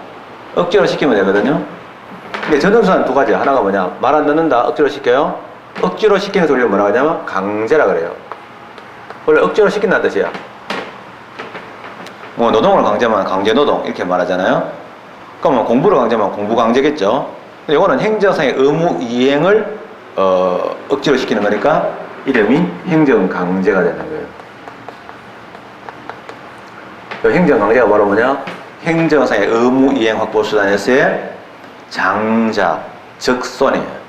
억지로 시키면 되거든요. 근데 전통수단은 두 가지야. 하나가 뭐냐? 말 안 듣는다. 억지로 시켜요. 억지로 시키는 소리를 뭐라고 하냐면 강제라 그래요. 원래 억지로 시킨다는 뜻이야. 노동을 강제하면 강제노동 이렇게 말하잖아요. 그러면 공부를 강제하면 공부 강제겠죠. 근데 이거는 행정상의 의무 이행을 억지로 시키는 거니까 이름이 행정강제가 되는 거예요. 행정강제가 바로 뭐냐? 행정상의 의무 이행 확보 수단에서의 장자, 적손이에요.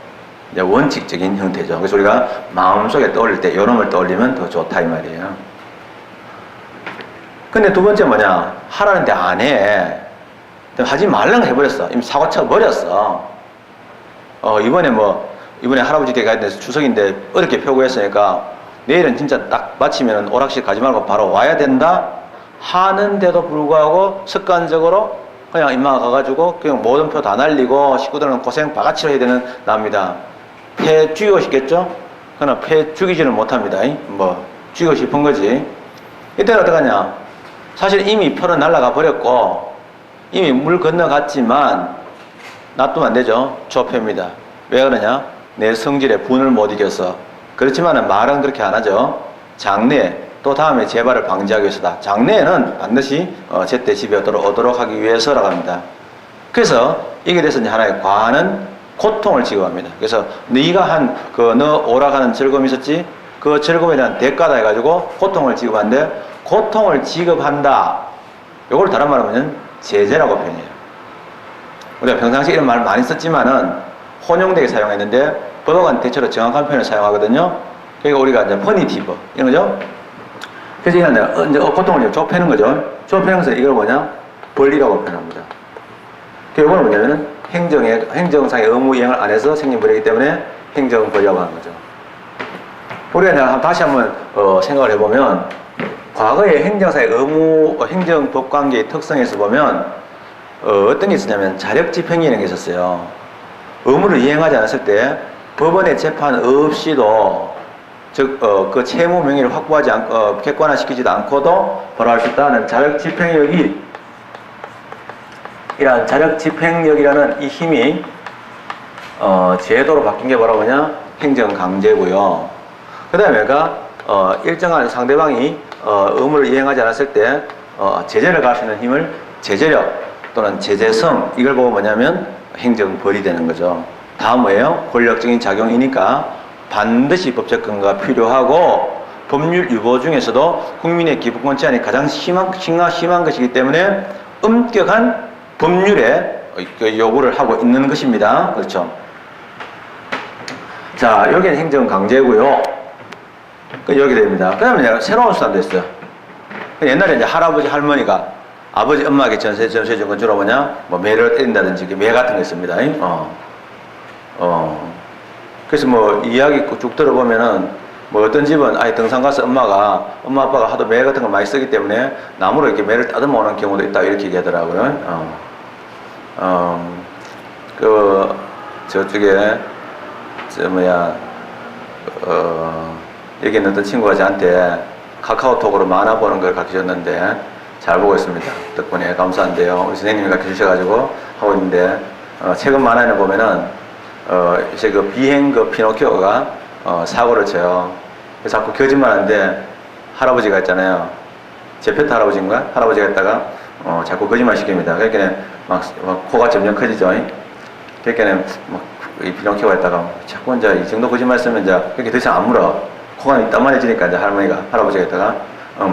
이제 원칙적인 형태죠. 그래서 우리가 마음속에 떠올릴 때 요놈을 떠올리면 더 좋다 이 말이에요. 근데 두 번째 뭐냐? 하라는데 안 해. 하지 말라고 해버렸어. 이미 사고 쳐버렸어. 이번에 할아버지 댁에 가야 돼서 추석인데 어렵게 표구했으니까 내일은 진짜 딱 마치면 오락실 가지 말고 바로 와야 된다 하는데도 불구하고 습관적으로 그냥 임마가 가가지고 그냥 모든 표 다 날리고 식구들은 고생 바가치로 해야 되는 납니다. 해주고 싶겠죠? 그러나 죽이지는 못합니다. 뭐 죽이고 싶은 거지. 이때는 어떡하냐? 사실 이미 표는 날아가 버렸고 이미 물 건너갔지만 놔두면 안 되죠. 조표입니다. 왜 그러냐? 내 성질에 분을 못 이겨서. 그렇지만 말은 그렇게 안 하죠. 장래 또 다음에 재발을 방지하기 위해서다. 장래에는 반드시 제때 집에 오도록 하기 위해서라고 합니다. 그래서 이게 돼서 이제 하나의 과하는 고통을 지급합니다. 그래서 네가 한 너 오락하는 즐거움이 있었지? 그 즐거움에 대한 대가다 해가지고 고통을 지급하는데, 고통을 지급한다. 요걸 다른 말로 하면 제재라고 표현해요. 우리가 평상시에 이런 말 많이 썼지만은 혼용되게 사용했는데 법학은 대체로 정확한 표현을 사용하거든요. 그러니까 우리가 이제 퍼니티브 이런 거죠. 그래서 이제 고통을 좁혀는 거죠. 좁혀면서 이걸 뭐냐? 권리라고 표현합니다. 이거는 뭐냐면은 행정상의 의무 이행을 안 해서 생긴 불이기 때문에 행정벌이라고 하는 거죠. 우리가 다시 한번 생각을 해보면, 과거의 행정사의 의무, 행정법관계의 특성에서 보면 어떤 게 있었냐면 자력집행이라는 게 있었어요. 의무를 이행하지 않았을 때 법원의 재판 없이도 그 채무 명의를 확보하지 않고 객관화시키지도 않고도 벌어할 수 있다는 자력집행력이, 이런 자력집행력이라는 이 힘이 제도로 바뀐 게 뭐라고 하냐? 행정강제고요. 그 다음에 일정한 상대방이 의무를 이행하지 않았을 때 제재를 가할 수 있는 힘을 제재력 또는 제재성, 이걸 보고 뭐냐면 행정벌이 되는 거죠. 다음 뭐예요? 권력적인 작용이니까 반드시 법적 근거가 필요하고, 법률 유보 중에서도 국민의 기본권 제한이 가장 심한 것이기 때문에 엄격한 법률에 요구를 하고 있는 것입니다. 그렇죠? 자, 여기는 행정강제고요. 이렇게 됩니다. 그 다음에 새로운 수단도 있어요. 옛날에 이제 할아버지, 할머니가 아버지, 엄마에게 전세 준 건 주로 뭐냐? 뭐 매를 때린다든지 매 같은 거 있습니다. 그래서 뭐 이야기 쭉 들어보면은 뭐 어떤 집은 아예 등산 가서 엄마 아빠가 하도 매 같은 걸 많이 쓰기 때문에 나무로 이렇게 매를 따듬어 오는 경우도 있다, 이렇게 얘기하더라고요. 저쪽에 여기 있는 어떤 친구가 저한테 카카오톡으로 만화 보는 걸 가르쳐줬는데 잘 보고 있습니다. 덕분에 감사한데요. 우리 선생님이 가르쳐주셔가지고 하고 있는데, 최근 만화에는 보면은 이제 그 비행 피노키오가 사고를 쳐요. 그래서 자꾸 거짓말하는데, 할아버지가 있잖아요. 제페트 할아버지인가? 할아버지가 있다가 자꾸 거짓말 시킵니다. 그러니까 막 코가 점점 커지죠. 그러니까 이 피노키오가 있다가 자꾸 이제 이 정도 거짓말 쓰면 이제 그렇게 더 이상 안 물어. 코가 이딴만해지니까 이제 할아버지가 있다가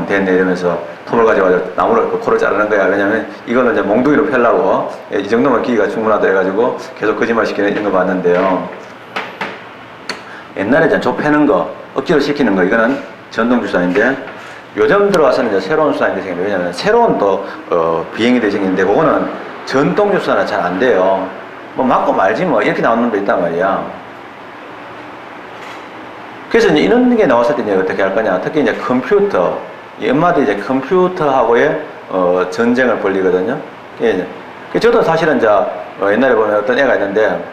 됐네 이러면서 톱을 가져가지고 나무를 코를 자르는 거야. 왜냐면 이거는 이제 몽둥이로 펴려고, 이 정도면 기기가 충분하다 해가지고 계속 거짓말 시키는 이런 거 봤는데요. 옛날에 이제 조 패는 거, 억지로 시키는 거, 이거는 전통 수단인데, 요즘 들어와서는 이제 새로운 수단이 생깁니다. 왜냐면 새로운 또 비행이 생기는데, 그거는 전통 수단은 잘 안 돼요. 뭐 맞고 말지 뭐 이렇게 나오는 놈도 있단 말이야. 그래서 이제 이런 게 나왔을 때 이제 어떻게 할 거냐? 특히 이제 컴퓨터, 이 엄마들이 이제 컴퓨터하고의 전쟁을 벌리거든요. 저도 사실은 이제 옛날에 보면 어떤 애가 있는데,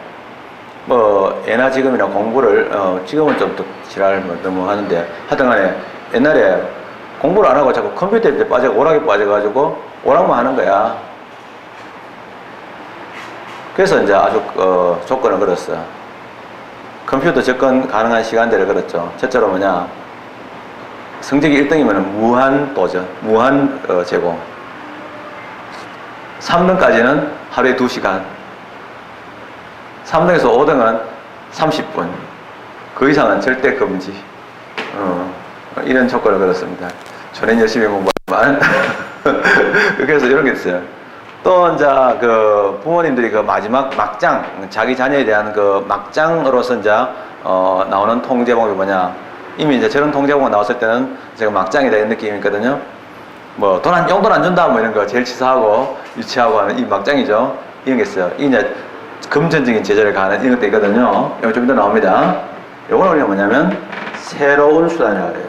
뭐 애나 지금이나 공부를 지금은 좀 또 지랄 너무 하는데, 하여튼간에 옛날에 공부를 안 하고 자꾸 컴퓨터에 오락에 빠져가지고 오락만 하는 거야. 그래서 이제 아주 조건을 걸었어. 컴퓨터 접근 가능한 시간대를 걸었죠. 첫째로 뭐냐? 성적이 1등이면 무한 도전, 무한 제공. 3등까지는 하루에 2시간. 3등에서 5등은 30분. 그 이상은 절대 금지. 이런 조건을 걸었습니다. 저는 열심히 공부하지만. 그래서 이런 게 있어요. 또 이제 그 부모님들이 그 마지막 막장, 자기 자녀에 대한 그 막장으로서 이제 나오는 통제목이 뭐냐? 이미 이제 저런 통제목 나왔을 때는 제가 막장이다 이런 느낌이 있거든요. 뭐 용돈 안 준다 뭐 이런 거 제일 치사하고 유치하고 하는 이 막장이죠. 이런 게 있어요. 이 이제 금전적인 제재를 가하는 이런 것도 있거든요. 이거 좀 이따 나옵니다. 요거는 우리가 뭐냐면 새로운 수단이라고 해요.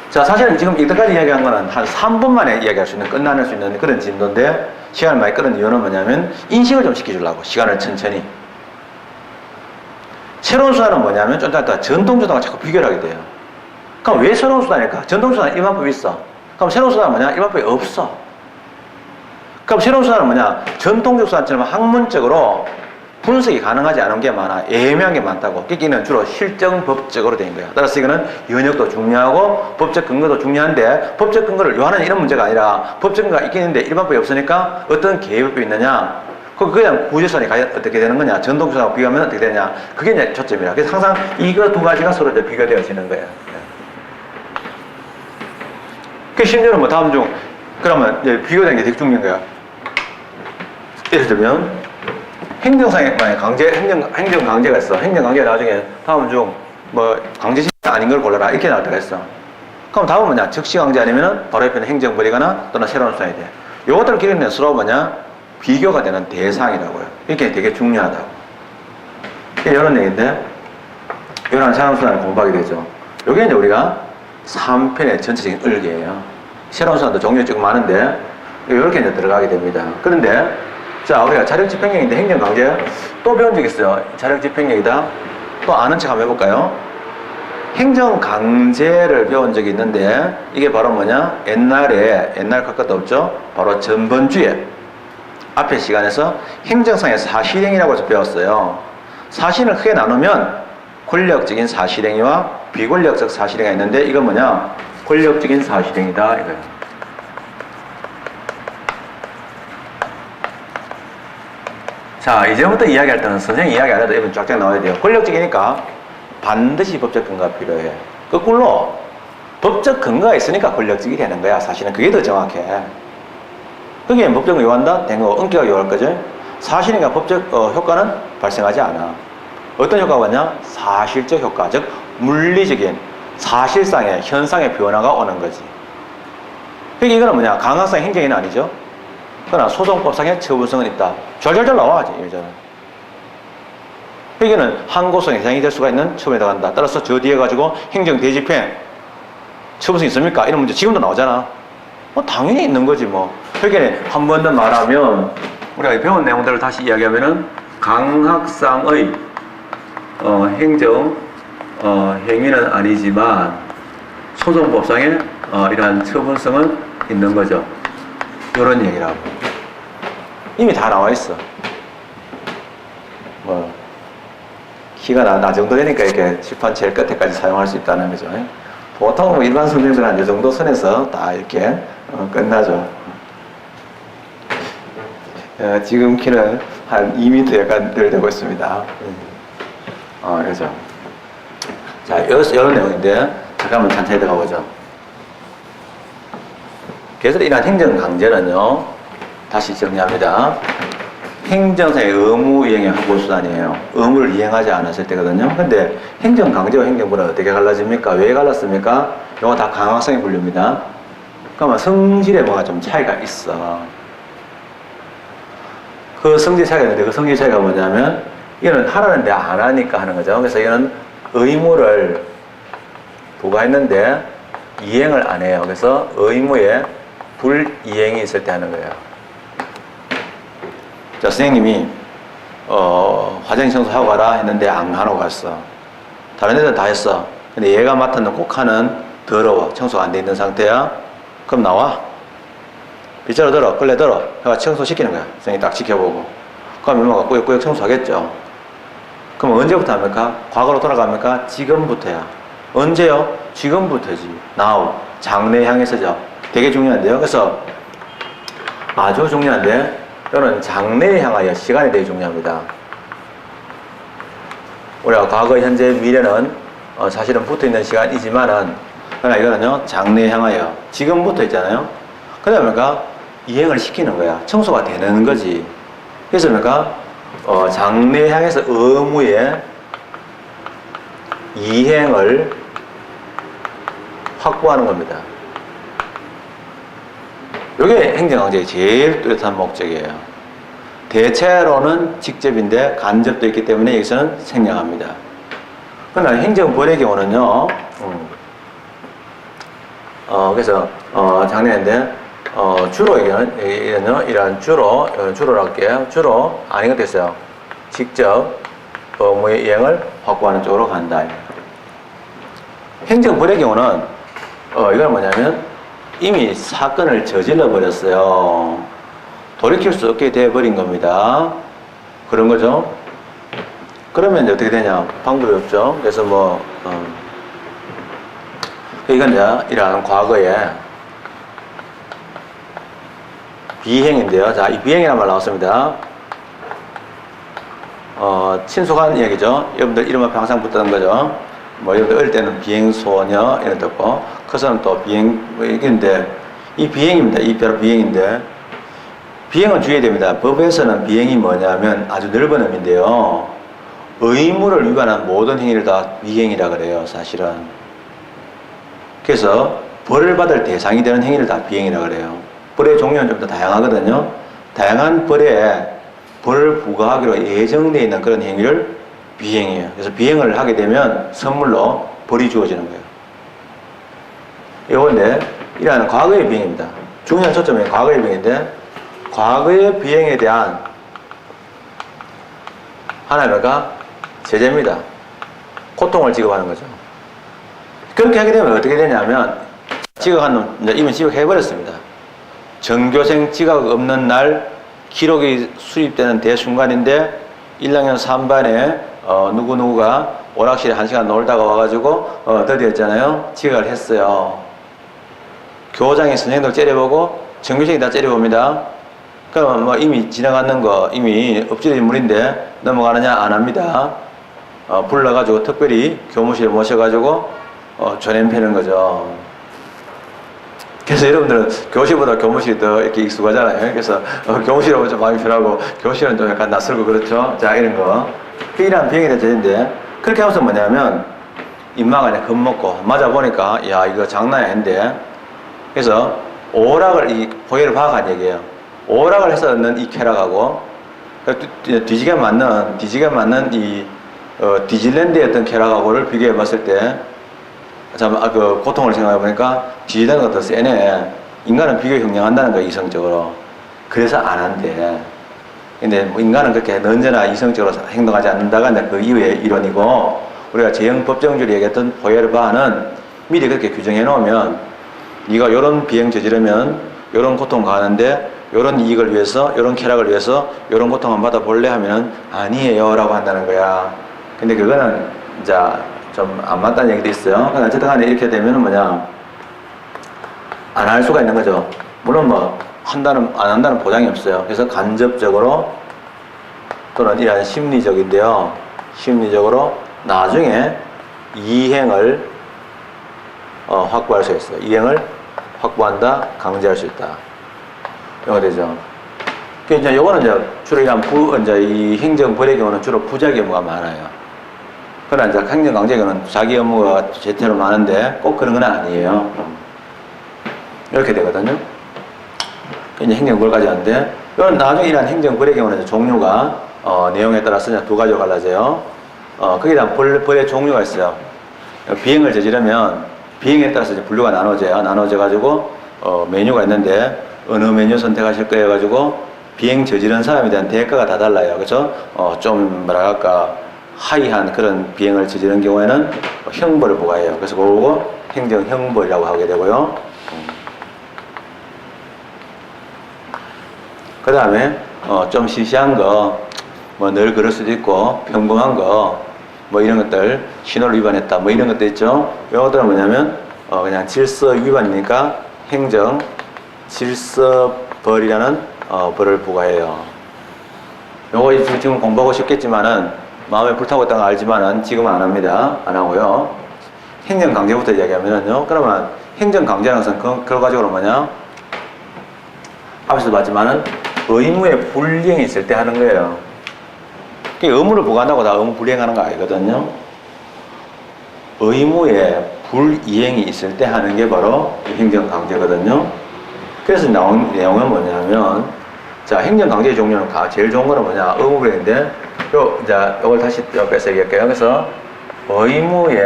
자, 사실은 지금 이때까지 이야기한 거는 한 3분 만에 이야기할 수 있는, 끝나낼 수 있는 그런 진도인데, 시간을 많이 끄는 이유는 뭐냐면 인식을 좀 시켜주려고. 시간을 천천히. 새로운 수단은 뭐냐면 좀 이따 전통수단과 자꾸 비교를 하게 돼요. 그럼 왜 새로운 수단일까? 전통수단은 일반법이 있어. 그럼 새로운 수단은 뭐냐? 일반법이 없어. 그럼 새로운 수단은 뭐냐? 전통적 수단처럼 학문적으로 분석이 가능하지 않은 게 많아. 애매한 게 많다고. 이는 주로 실정법적으로 된 거야. 따라서 이거는 연역도 중요하고 법적 근거도 중요한데 법적 근거를 요하는 이런 문제가 아니라 법적 근거가 있긴 있는데 일반법이 없으니까 어떤 개별법이 있느냐? 그거에 대한 구제선이 과연 어떻게 되는 거냐? 전통수단하고 비교하면 어떻게 되냐? 그게 이제 초점이라. 그래서 항상 이거 두 가지가 서로 이제 비교되어지는 거예요. 그 심지어는 뭐 다음 중 그러면 이제 비교된 게 되게 중요한 거야. 예를 들면 행정상에 만약 행정 강제가 있어. 행정 강제가 나중에 다음 중 뭐 강제시 아닌 걸 골라라 이렇게 나올 때가 있어. 그럼 답은 뭐냐? 즉시 강제 아니면은 바로 옆에는 행정벌이거나 또는 새로운 수단이 돼. 요것들을 기르는 서로 뭐냐? 비교가 되는 대상이라고요. 이게 되게 중요하다고. 이런 얘기인데 이런 새로운 수단을 공부하게 되죠. 요게 이제 우리가 3편의 전체적인 을개예요. 새로운 수단도 종류가 조금 많은데 이렇게 이제 들어가게 됩니다. 그런데 자, 우리가 자력집행령인데 행정강제 또 배운 적 있어요. 자력집행령이다. 또 아는 척 한번 해볼까요? 행정강제를 배운 적이 있는데 이게 바로 뭐냐? 옛날 갈 것도 없죠? 바로 전번주에 앞에 시간에서 행정상의 사실행위라고 해서 배웠어요. 사실을 크게 나누면 권력적인 사실행위와 비권력적 사실행위가 있는데 이건 뭐냐? 권력적인 사실행위다 이거예요. 자, 이제부터 이야기할 때는 선생님 이야기 안 해도 이건 쫙쫙 나와야 돼요. 권력적이니까 반드시 법적 근거가 필요해. 거꾸로 법적 근거가 있으니까 권력적이 되는 거야. 사실은 그게 더 정확해. 그게 법적을 요한다? 된 거, 은기가 요할 거죠? 사실이니까 법적 효과는 발생하지 않아. 어떤 효과가 왔냐? 사실적 효과, 즉 물리적인 사실상의 현상의 변화가 오는 거지. 그러니까 이거는 뭐냐? 강학상 행정이는 아니죠. 그러나 소송법상의 처분성은 있다. 잘잘잘 나와야지, 여자는. 여기는 항고성 이상이 될 수가 있는 처분에 들어간다. 따라서 저 뒤에 가지고 행정대집행 처분성이 있습니까? 이런 문제 지금도 나오잖아. 당연히 있는 거지 뭐. 여기는 한 번 더 말하면 우리가 배운 내용들을 다시 이야기하면은 강학상의 행정 행위는 아니지만 소송법상의 이러한 처분성은 있는 거죠. 이런 얘기라고. 이미 다 나와 있어. 뭐 키가 나 정도 되니까 이렇게 칠판 제일 끝에까지 사용할 수 있다는 거죠. 보통 일반 선생들은 한 이 정도 선에서 다 이렇게 끝나죠. 지금 키는 한 2m 약간 늘 되고 있습니다. 그렇죠. 자, 이런 내용인데 잠깐만 천천히 들어가 보죠. 그래서 이러한 행정강제는요, 다시 정리합니다. 행정상의 의무 이행의 항고수단이에요. 의무를 이행하지 않았을 때거든요. 근데 행정강제와 행정부는 어떻게 갈라집니까? 왜 갈랐습니까? 이거 다 강학상의 분류입니다. 그러면 성질에 뭐가 좀 차이가 있어. 그 성질 차이가 있는데 그 성질 차이가 뭐냐면 이거는 하라는데 안 하니까 하는 거죠. 그래서 이거는 의무를 부과했는데 이행을 안 해요. 그래서 의무에 불이행이 있을 때 하는 거예요. 자, 선생님이 화장실 청소하고 가라 했는데 안 하고 갔어. 다른 애들은 다 했어. 근데 얘가 맡은 꼭하는 더러워. 청소가 안 돼 있는 상태야. 그럼 나와. 빗자루 들어, 끌래 들어. 그러니까 청소시키는 거야. 선생님이 딱 지켜보고. 그럼 이모가 꾸역꾸역 청소하겠죠. 그럼 언제부터 합니까? 과거로 돌아갑니까? 지금부터야. 언제요? 지금부터지. now. 장래 향해서죠. 되게 중요한데요. 그래서 아주 중요한데 이거는 장래에 향하여 시간이 되게 중요합니다. 우리가 과거, 현재, 미래는 사실은 붙어있는 시간이지만은 그러나 이거는요 장래에 향하여 지금부터 있잖아요. 그러다 보니까 이행을 시키는 거야. 청소가 되는 거지. 그래서 그러니까 장래에 향해서 의무의 이행을 확보하는 겁니다. 이게 행정강제의 제일 뚜렷한 목적이에요. 대체로는 직접인데 간접도 있기 때문에 여기서는 생략합니다. 그러나 행정벌의 경우는요, 그래서 작년인데 주로 얘기하는 이러한 주로로 할게요. 주로 아닌 것도 있어요. 직접 의무의 이행을 확보하는 쪽으로 간다. 행정불의 경우는 이건 뭐냐면 이미 사건을 저질러 버렸어요. 돌이킬 수 없게 돼 버린 겁니다. 그런 거죠. 그러면 이제 어떻게 되냐? 방법이 없죠. 그래서 이건 이제 이러한 과거에 비행인데요. 자, 이 비행이라는 말 나왔습니다. 친숙한 얘기죠. 여러분들 이름 앞에 항상 붙던 거죠. 여러분들 어릴 때는 비행소녀 이런 거 듣고, 커서는 또 비행, 이건데, 이 비행입니다. 이 바로 비행인데, 비행은 주의해야 됩니다. 법에서는 비행이 뭐냐면 아주 넓은 의미인데요. 의무를 위반한 모든 행위를 다 비행이라 그래요, 사실은. 그래서 벌을 받을 대상이 되는 행위를 다 비행이라 그래요. 벌의 종류는 좀 더 다양하거든요. 다양한 벌에 벌을 부과하기로 예정되어 있는 그런 행위를 비행이에요. 그래서 비행을 하게 되면 선물로 벌이 주어지는 거예요. 이건데, 이러한 과거의 비행입니다. 중요한 초점이 과거의 비행인데, 과거의 비행에 대한 하나가 제재입니다. 고통을 지급하는 거죠. 그렇게 하게 되면 어떻게 되냐면, 지각한 놈, 이제 이미 지각해버렸습니다. 전교생 지각 없는 날 기록이 수립되는 대순간인데 1학년 3반에 누구누구가 오락실에 1시간 놀다가 와가지고 드디어 했잖아요. 지각을 했어요. 교장이 선생님들 째려보고 전교생이 다 째려봅니다. 그러면 이미 지나가는 거 이미 엎질러진 물인데 넘어가느냐? 안 합니다. 불러가지고 특별히 교무실에 모셔가지고 전염 패는 거죠. 그래서 여러분들은 교실보다 교무실이 더 이렇게 익숙하잖아요. 그래서 교무실은 좀 마음이 편하고 교실은 좀 약간 낯설고 그렇죠. 자, 이런 거. 이러한 비행에 대한 제재인데, 그렇게 하면서 뭐냐면 입마가 그냥 겁먹고 맞아보니까 야, 이거 장난이 아닌데. 그래서 오락을 이 호의를 파악한 얘기예요. 오락을 해서 얻는 이 쾌락하고 뒤지게 맞는 이 디즈니랜드의 어떤 쾌락하고를 비교해 봤을 때 참, 그 고통을 생각해 보니까 뒤지는 것도 세네. 인간은 비교 형량한다는 거야, 이성적으로. 그래서 안 한대. 근데 인간은 그렇게 언제나 이성적으로 행동하지 않는다가 그 이후의 이론이고, 우리가 제형법정주의 얘기했던 포에르바는 미리 그렇게 규정해 놓으면 네가 요런 비행 저지르면 요런 고통 가하는데 요런 이익을 위해서, 요런 쾌락을 위해서 요런 고통 한번 받아볼래 하면은 아니에요 라고 한다는 거야. 근데 그거는 이제 좀 안 맞다는 얘기도 있어요. 그러니까 어쨌든 간에 이렇게 되면은 뭐냐, 안 할 수가 있는 거죠. 물론 안 한다는 보장이 없어요. 그래서 간접적으로 또는 이러한 심리적인데요. 심리적으로 나중에 이행을 확보할 수 있어요. 이행을 확보한다, 강제할 수 있다. 이거 되죠. 그러니까 이제 요거는 이제 주로 이제 이 행정벌의 경우는 주로 부작위 업무가 많아요. 그러나 이제 행정강제의 경우는 자기 업무가 제대로 많은데 꼭 그런 건 아니에요. 이렇게 되거든요. 이제 행정벌까지 하는데, 이건 나중에 이런 행정벌의 경우는 이제 종류가 내용에 따라서 이제 두 가지로 갈라져요. 거기에 대한 벌의 종류가 있어요. 비행을 저지르면 비행에 따라서 이제 분류가 나눠져요. 나눠져가지고 메뉴가 있는데 어느 메뉴 선택하실 거예요 가지고 비행 저지른 사람에 대한 대가가 다 달라요. 그렇죠? 좀 뭐랄까 하이한 그런 비행을 저지른 경우에는 형벌을 부과해요. 그래서 그거 행정형벌이라고 하게 되고요. 그 다음에 좀 시시한 거, 늘 그럴 수도 있고 평범한 거, 이런 것들 신호를 위반했다, 이런 것도 있죠. 이것들은 뭐냐면 그냥 질서 위반이니까 행정 질서벌이라는 벌을 부과해요. 요거 지금 공부하고 싶겠지만은 마음에 불타고 있다는 걸 알지만은 지금은 안 합니다. 안 하고요. 행정강제부터 이야기하면은요. 그러면 행정강제라는 것은 결과적으로 뭐냐? 앞에서 봤지만은 의무의 불이행이 있을 때 하는 거예요. 의무를 부과한다고 다 의무 불이행하는 거 아니거든요. 의무의 불이행이 있을 때 하는 게 바로 행정강제거든요. 그래서 나온 내용은 뭐냐면, 자, 행정강제의 종류는 제일 좋은 거는 뭐냐? 의무불이행인데, 이걸 다시 뺏어 얘기할게요. 그래서 의무에,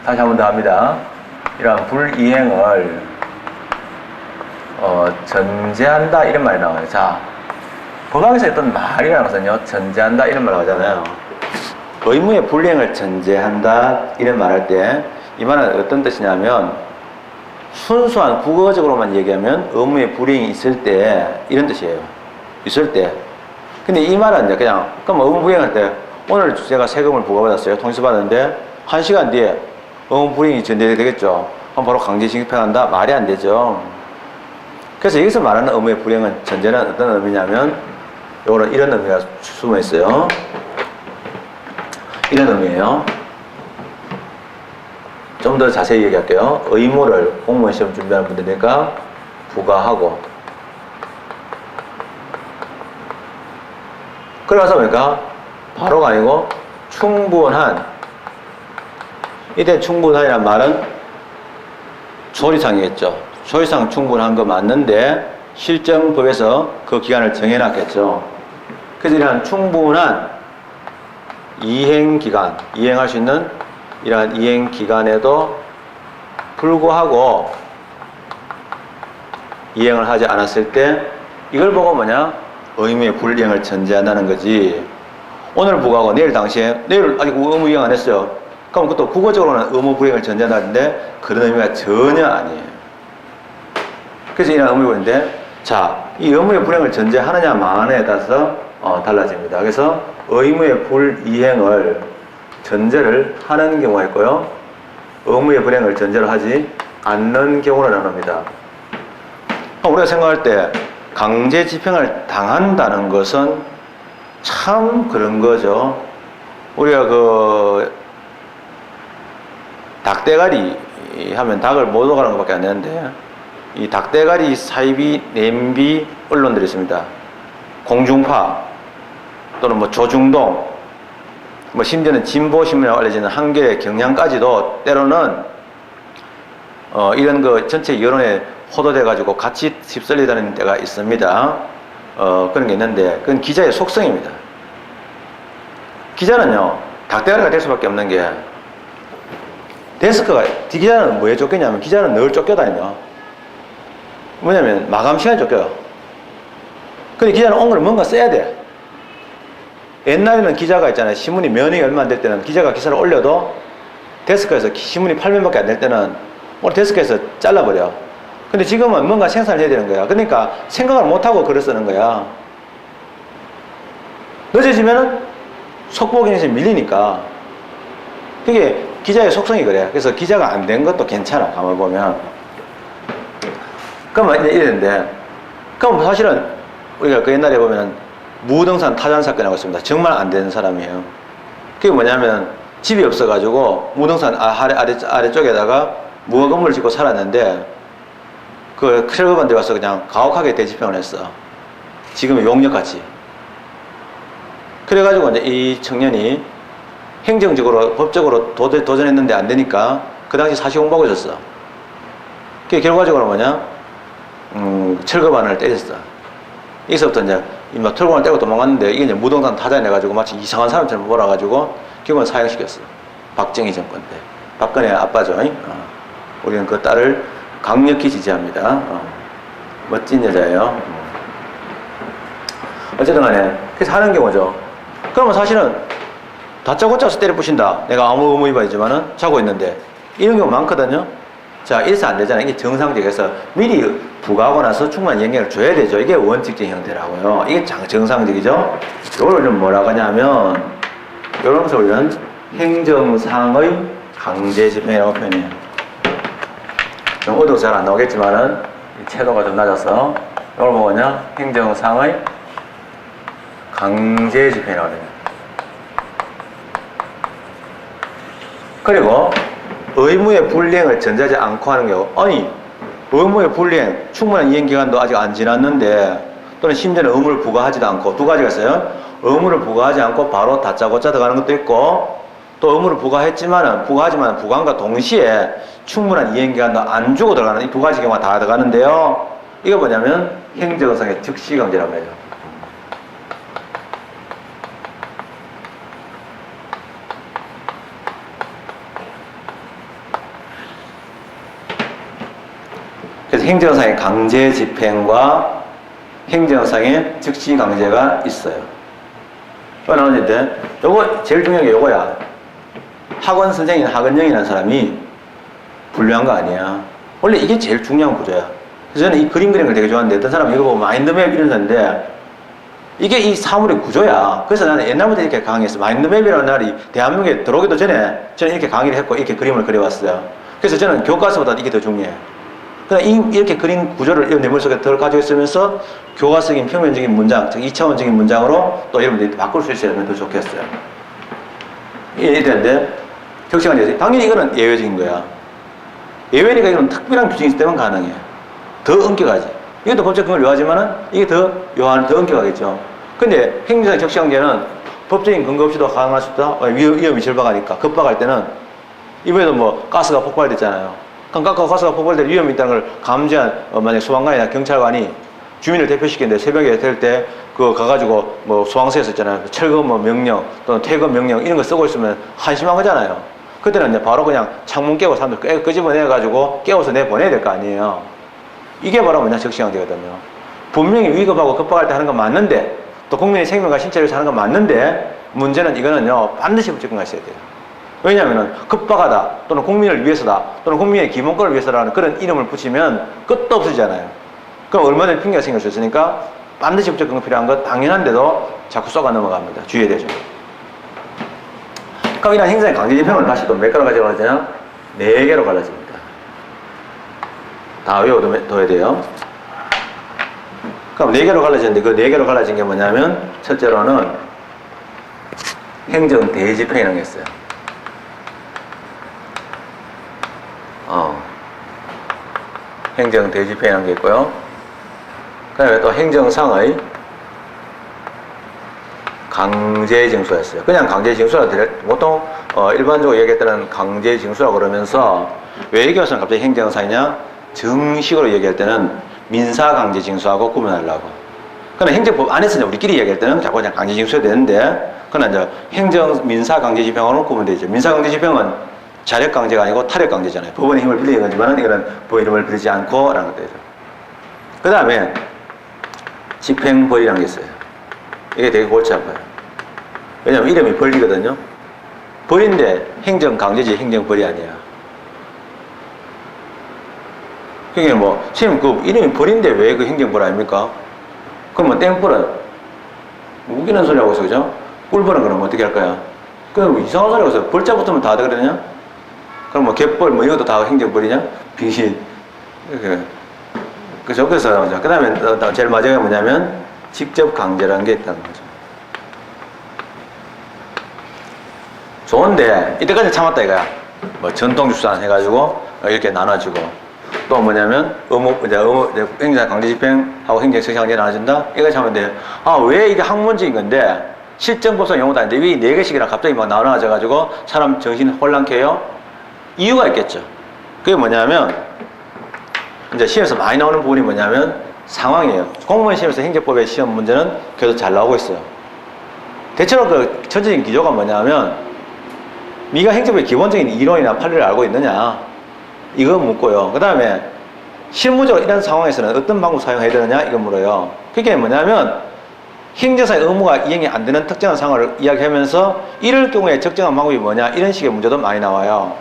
다시 한 번 더 합니다. 이러한 불이행을 전제한다 이런 말이 나와요. 자, 법학에서 어떤 말이라는 것은요, 전제한다 이런 말 나오잖아요. 의무의 불이행을 전제한다 이런 말할 때 이 말은 어떤 뜻이냐면 순수한 국어적으로만 얘기하면 의무의 불이행이 있을 때 이런 뜻이에요. 있을 때. 근데 이 말은 이제 그냥 그럼 의무 불이행할 때 오늘 제가 세금을 부과받았어요. 통지서 받았는데 1시간 뒤에 의무 불이행이 전제되겠죠. 그럼 바로 강제 징역행한다? 말이 안 되죠. 그래서 여기서 말하는 의무의 불이행은 전제는 어떤 의미냐면 요거는 이런 의미가 숨어 있어요. 이런 의미예요. 좀 더 자세히 얘기할게요. 의무를 공무원 시험 준비하는 분들이니까 부과하고 그러면서 보니까 바로가 아니고 충분한 이때 충분한이란 말은 조리상이겠죠. 조리상 충분한 거 맞는데 실정법에서 그 기간을 정해놨겠죠. 그래서 이러한 충분한 이행기간, 이행할 수 있는 이러한 이행기간에도 불구하고 이행을 하지 않았을 때 이걸 보고 뭐냐? 의무의 불이행을 전제한다는 거지. 오늘 부과하고 내일 당시에 내일 아직 의무 이행 안 했어요. 그럼 그것도 국어적으로는 의무 불이행을 전제한다는데 그런 의미가 전혀 아니에요. 그래서 이런 의무의 불이행인데 자, 이 의무의 불이행을 전제하느냐 마느냐에 따라서 달라집니다. 그래서 의무의 불이행을 전제를 하는 경우가 있고요. 의무의 불이행을 전제를 하지 않는 경우를 나눕니다. 우리가 생각할 때 강제 집행을 당한다는 것은 참 그런 거죠. 우리가 그 닭대가리 하면 닭을 못 오가는 것밖에 안 되는데 이 닭대가리 사이비 냄비 언론들이 있습니다. 공중파 또는 뭐 조중동 뭐 심지어는 진보신문이라고 알려지는 한겨레 경향까지도 때로는 이런 그 전체 여론에 호도돼 가지고 같이 휩쓸리다는 때가 있습니다. 그런 게 있는데 그건 기자의 속성입니다. 기자는요 닭대가리가 될 수밖에 없는 게 데스크가 기자는 뭐에 쫓겼냐면 기자는 늘 쫓겨다녀. 뭐냐면 마감 시간에 쫓겨요. 근데 기자는 오늘 뭔가 써야 돼. 옛날에는 기자가 있잖아요. 신문이 면이 얼마 안 될 때는 기자가 기사를 올려도 데스크에서 신문이 8면밖에 안 될 때는 오늘 데스크에서 잘라버려. 근데 지금은 뭔가 생산을 해야 되는 거야. 그러니까 생각을 못하고 글을 쓰는 거야. 늦어지면은 속보기능이 밀리니까. 그게 기자의 속성이 그래. 그래서 기자가 안 된 것도 괜찮아. 가만 보면. 그러면 이제 이랬는데, 그럼 사실은 우리가 그 옛날에 보면은 무등산 타잔 사건이라고 있습니다. 정말 안 되는 사람이에요. 그게 뭐냐면 집이 없어가지고 무등산 아래쪽에다가 무화 건물을 짓고 살았는데 그 철거반 데 가서 그냥 가혹하게 대집행을 했어. 지금 용역같이. 그래가지고 이제 이 청년이 행정적으로 법적으로 도전했는데 안 되니까 그 당시 사시 공부하고 있었어. 그게 결과적으로 뭐냐? 철거반을 때렸어. 여기서부터 이제 막 철거반을 때리고 도망갔는데 이게 이제 무등산 타잔해가지고 마치 이상한 사람처럼 몰아가지고 결국은 사형시켰어. 박정희 정권 때. 박근혜 아빠죠. 우리는 그 딸을 강력히 지지합니다. 멋진 여자예요. 어쨌든 간에 그래서 하는 경우죠. 그러면 사실은 다짜고짜서 때려 부신다. 내가 아무 의무 위반이지만은 자고 있는데 이런 경우 많거든요. 자, 이래서 안 되잖아요. 이게 정상적에서 미리 부과하고 나서 충분한 영향을 줘야 되죠. 이게 원칙적인 형태라고요. 이게 정상적이죠. 이걸 좀 뭐라고 하냐면 이런 것을 우리는 행정상의 강제 집행이라고 표현해요. 좀 어두워서 잘 안 나오겠지만은 채도가 좀 낮아서 이걸 뭐냐? 행정상의 강제 집행이라고 해요. 그리고 의무의 불이행을 전제하지 않고 하는 경우, 아니 의무의 불이행 충분한 이행기간도 아직 안 지났는데 또는 심지어는 의무를 부과하지도 않고 두 가지가 있어요. 의무를 부과하지 않고 바로 다짜고짜 들어가는 것도 있고 또 의무를 부과했지만은 부과하지만 부과함과 동시에 충분한 이행기간도 안 주고 들어가는 이 두 가지 경우가 다 들어가는데요. 이거 뭐냐면 행정상의 즉시강제라고 해요. 그래서 행정상의 강제 집행과 행정상의 즉시 강제가 있어요. 또 나오는데 요거 제일 중요한 게 요거야. 학원 선생이나 학원영이라는 사람이 불리한 거 아니야. 원래 이게 제일 중요한 구조야. 그래서 저는 이 그림 그리는 걸 되게 좋아하는데 어떤 사람은 이거 보고 마인드맵 이런 건데 이게 이 사물의 구조야. 그래서 나는 옛날부터 이렇게 강의했어. 마인드맵이라는 날이 대한민국에 들어오기도 전에 저는 이렇게 강의를 했고 이렇게 그림을 그려왔어요. 그래서 저는 교과서보다 이게 더 중요해. 그러니까 이렇게 그린 구조를 내 머릿속에 덜 가지고 있으면서 교과적인 평면적인 문장, 즉 2차원적인 문장으로 또 여러분들이 바꿀 수 있으면 더 좋겠어요. 이게 되는데 격식한 예제. 당연히 이거는 예외적인 거야. 예외니까 이건 특별한 규정이 있을 때만 가능해. 더 엄격하지. 이것도 법적 근거를 요하지만은 이게 더 엄격하겠죠. 근데 행정상 격식관계는 법적인 근거 없이도 가능할 수 있다. 위험이 절박하니까 급박할 때는 이번에도 뭐 가스가 폭발됐잖아요. 그럼 가스가 폭발될 위험이 있다는 걸 감지한 만약 소방관이나 경찰관이 주민을 대표시키는데 새벽에 될 때 그거 가가지고 뭐 소방서에서 있잖아요. 철거 뭐 명령 또는 퇴거 명령 이런 거 쓰고 있으면 한심한 거잖아요. 그때는 이제 바로 그냥 창문 깨고 사람들 끄집어내가지고 깨워서 내보내야 될 거 아니에요. 이게 바로 뭐냐 적시강제거든요. 분명히 위급하고 급박할 때 하는 건 맞는데 또 국민의 생명과 신체를 사는 건 맞는데 문제는 이거는요 반드시 법적근 하셔야 돼요. 왜냐하면 급박하다 또는 국민을 위해서다 또는 국민의 기본권을 위해서라는 그런 이름을 붙이면 끝도 없으잖아요. 그럼 얼마든지 핑계가 생길 수 있으니까 반드시 법적 근거 필요한 것 당연한데도 자꾸 쏘가 넘어갑니다. 주의해야 되죠. 그럼 이런 행정의 강제 집행을 다시 또 몇 개로 가지고 가잖아요? 4개로 갈라집니다. 다 외워둬야 돼요. 그럼 4개로 갈라지는데 그 4개로 갈라진 게 뭐냐면 첫째로는 행정 대집행이라는 게 있어요. 행정 대집행이라는 게 있고요. 그 다음에 또 행정상의 강제징수였어요. 그냥 강제징수라 보통 일반적으로 얘기할 때는 강제징수라고 그러면서 왜 얘기해서는 갑자기 행정상이냐? 정식으로 얘기할 때는 민사강제징수하고 구분하려고. 그러나 행정법 안에서 이제 우리끼리 얘기할 때는 자꾸 그냥 강제징수해야 되는데, 그러나 이제 민사강제집행으로는 구분되죠. 민사강제집행은 자력강제가 아니고 타력강제잖아요. 법원의 힘을 빌리는 거지만 이거는 법의 힘을 빌리지 않고 라는 것들이죠. 그 다음에 집행벌이라는 게 있어요. 이게 되게 골치 아파요. 왜냐면 이름이 벌이거든요. 벌인데 행정강제지 행정벌이 아니야. 그게 뭐, 지금 그 이름이 벌인데 왜 그 행정벌 아닙니까? 그럼 뭐 땡벌은 우기는 소리 하고 있어, 그죠? 꿀벌은 그럼 어떻게 할 거야? 그럼 뭐 이상한 소리 하고 있어. 벌자 붙으면 다 되거든요? 그럼 뭐 갯벌 뭐 이것도 다 행정벌이냐? 빙신. 그죠? 그래서, 그 다음에 제일 마지막에 뭐냐면 직접 강제라는 게 있다는 거죠. 좋은데 이때까지 참았다 이거야. 뭐 전통주산 해가지고 이렇게 나눠지고 또 뭐냐면 행정 강제집행하고 행정처치 강제 나눠진다. 이거 참는데 왜 이게 학문적인 건데 실정법상 용어도 아닌데 왜 4개씩이나 갑자기 막 나눠져가지고 사람 정신 혼란케 해요? 이유가 있겠죠. 그게 뭐냐면 이제 시험에서 많이 나오는 부분이 뭐냐면 상황이에요. 공무원 시험에서 행정법의 시험 문제는 계속 잘 나오고 있어요. 대체로 그 전체적인 기조가 뭐냐면 네가 행정법의 기본적인 이론이나 판례를 알고 있느냐 이거 묻고요. 그 다음에 실무적으로 이런 상황에서는 어떤 방법 사용해야 되느냐 이거 물어요. 그게 뭐냐면 행정상의 의무가 이행이 안 되는 특정한 상황을 이야기하면서 이럴 경우에 적정한 방법이 뭐냐 이런 식의 문제도 많이 나와요.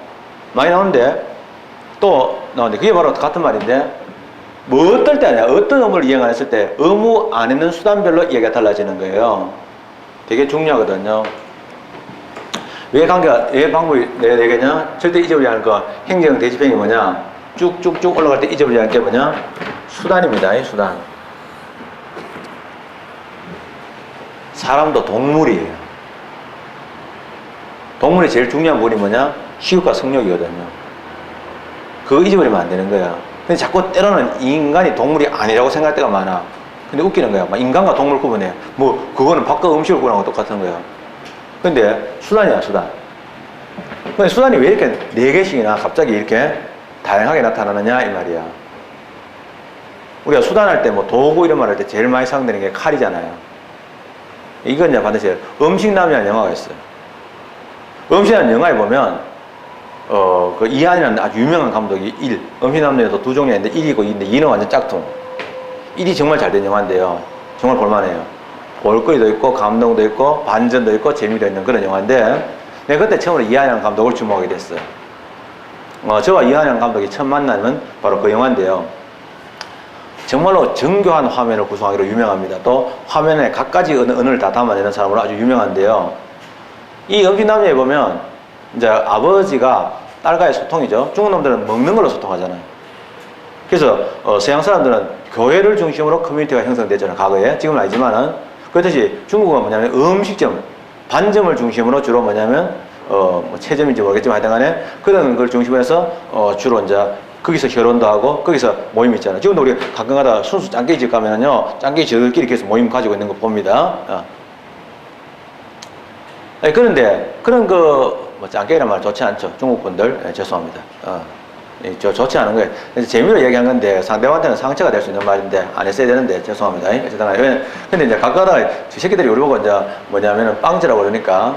많이 나오는데 또 나오는데 그게 바로 같은 말인데 뭐 어떨 때 아니야. 어떤 의무를 이행 안 했을 때 의무 안 했는 수단별로 이야기가 달라지는 거예요. 되게 중요하거든요. 왜 방법이 네 개냐? 절대 잊어버리지 않을 거. 행정 대집행이 뭐냐? 쭉쭉쭉 올라갈 때 잊어버리지 않을 게 뭐냐? 수단입니다. 수단. 사람도 동물이에요. 동물의 제일 중요한 부분이 뭐냐? 식욕과 성욕이거든요. 그거 잊어버리면 안 되는 거야. 근데 자꾸 때로는 인간이 동물이 아니라고 생각할 때가 많아. 근데 웃기는 거야. 막 인간과 동물 구분해. 뭐 그거는 밥과 음식을 구분하는 거 똑같은 거야. 근데 수단이야, 수단. 근데 수단이 왜 이렇게 4개씩이나 갑자기 이렇게 다양하게 나타나느냐 이 말이야. 우리가 수단할 때 뭐 도구 이런 말 할 때 제일 많이 사용되는 게 칼이잖아요. 이건 이제 반드시 음식남이라는 영화가 있어요. 음식이라는 영화에 보면 그 이한이라는 아주 유명한 감독이 엄시남녀에도 두 종류가 있는데 1이고 2인데 2는 완전 짝퉁. 1이 정말 잘 된 영화인데요. 정말 볼만해요. 볼거리도 있고 감동도 있고 반전도 있고 재미도 있는 그런 영화인데 내가 그때 처음으로 이한이라는 감독을 주목하게 됐어요. 저와 이한이라는 감독이 첫 만남은 바로 그 영화인데요. 정말로 정교한 화면을 구성하기로 유명합니다. 또 화면에 갖가지 언어를 다 담아내는 사람으로 아주 유명한데요. 이 엄시남녀에 보면 이제 아버지가 딸과의 소통이죠. 중국 놈들은 먹는 걸로 소통하잖아요. 그래서 서양 사람들은 교회를 중심으로 커뮤니티가 형성됐잖아요. 과거에. 지금은 아니지만은. 그렇듯이 중국은 뭐냐면 음식점, 반점을 중심으로 주로 뭐냐면 뭐 체점인지 모르겠지만 하여튼간에 그런 걸 중심으로 해서 주로 이제 거기서 결혼도 하고 거기서 모임 있잖아요. 지금도 우리 가끔가다 순수 짱깨기 집 가면은요, 짱깨기 저들끼리 계속 모임 가지고 있는 거 봅니다. 그런데 그런 뭐 짱깨기란 말 좋지 않죠. 중국 분들 죄송합니다. 좋지 않은 거예요. 재미로 얘기한 건데 상대방한테는 상처가 될 수 있는 말인데 안 했어야 되는데 죄송합니다. 근데 이제 가끔가다 저 새끼들이 우리 보고 이제 뭐냐면은 빵지라고 그러니까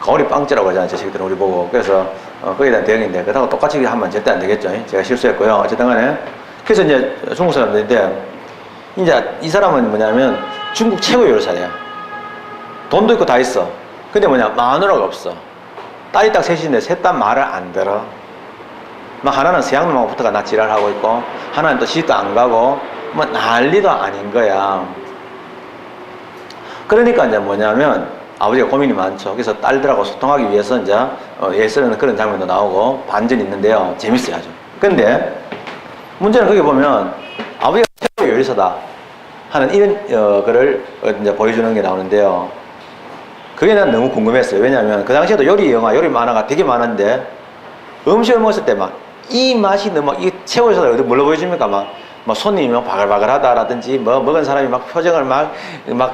거울이 빵지라고 하잖아요. 저 새끼들은 우리 보고. 그래서 거기에 대한 대응인데 그렇다고 똑같이 하면 절대 안 되겠죠. 제가 실수했고요. 어쨌든 간에 그래서 이제 중국 사람들인데 이제 이 사람은 뭐냐면 중국 최고의 요리사예요. 돈도 있고 다 있어. 근데 마누라가 없어. 딸이 딱 셋인데 셋 다 말을 안 들어. 막 하나는 서양놈하고 붙어가 나 지랄하고 있고 하나는 또 시집도 안 가고 뭐 난리도 아닌 거야. 그러니까 이제 뭐냐면 아버지가 고민이 많죠. 그래서 딸들하고 소통하기 위해서 이제 애쓰는 그런 장면도 나오고 반전이 있는데요. 재밌어요 아주. 근데 문제는 거기 보면 아버지가 최고의 요리사다 하는 이런 거를 이제 보여주는 게 나오는데요. 그게 난 너무 궁금했어요. 왜냐하면 그 당시에도 요리 영화, 요리 만화가 되게 많은데 음식을 먹었을 때 이 맛이 너무 이 최고의 요리사다 뭘로 보여줍니까? 막 손님이 바글바글하다라든지 먹은 사람이 표정을 막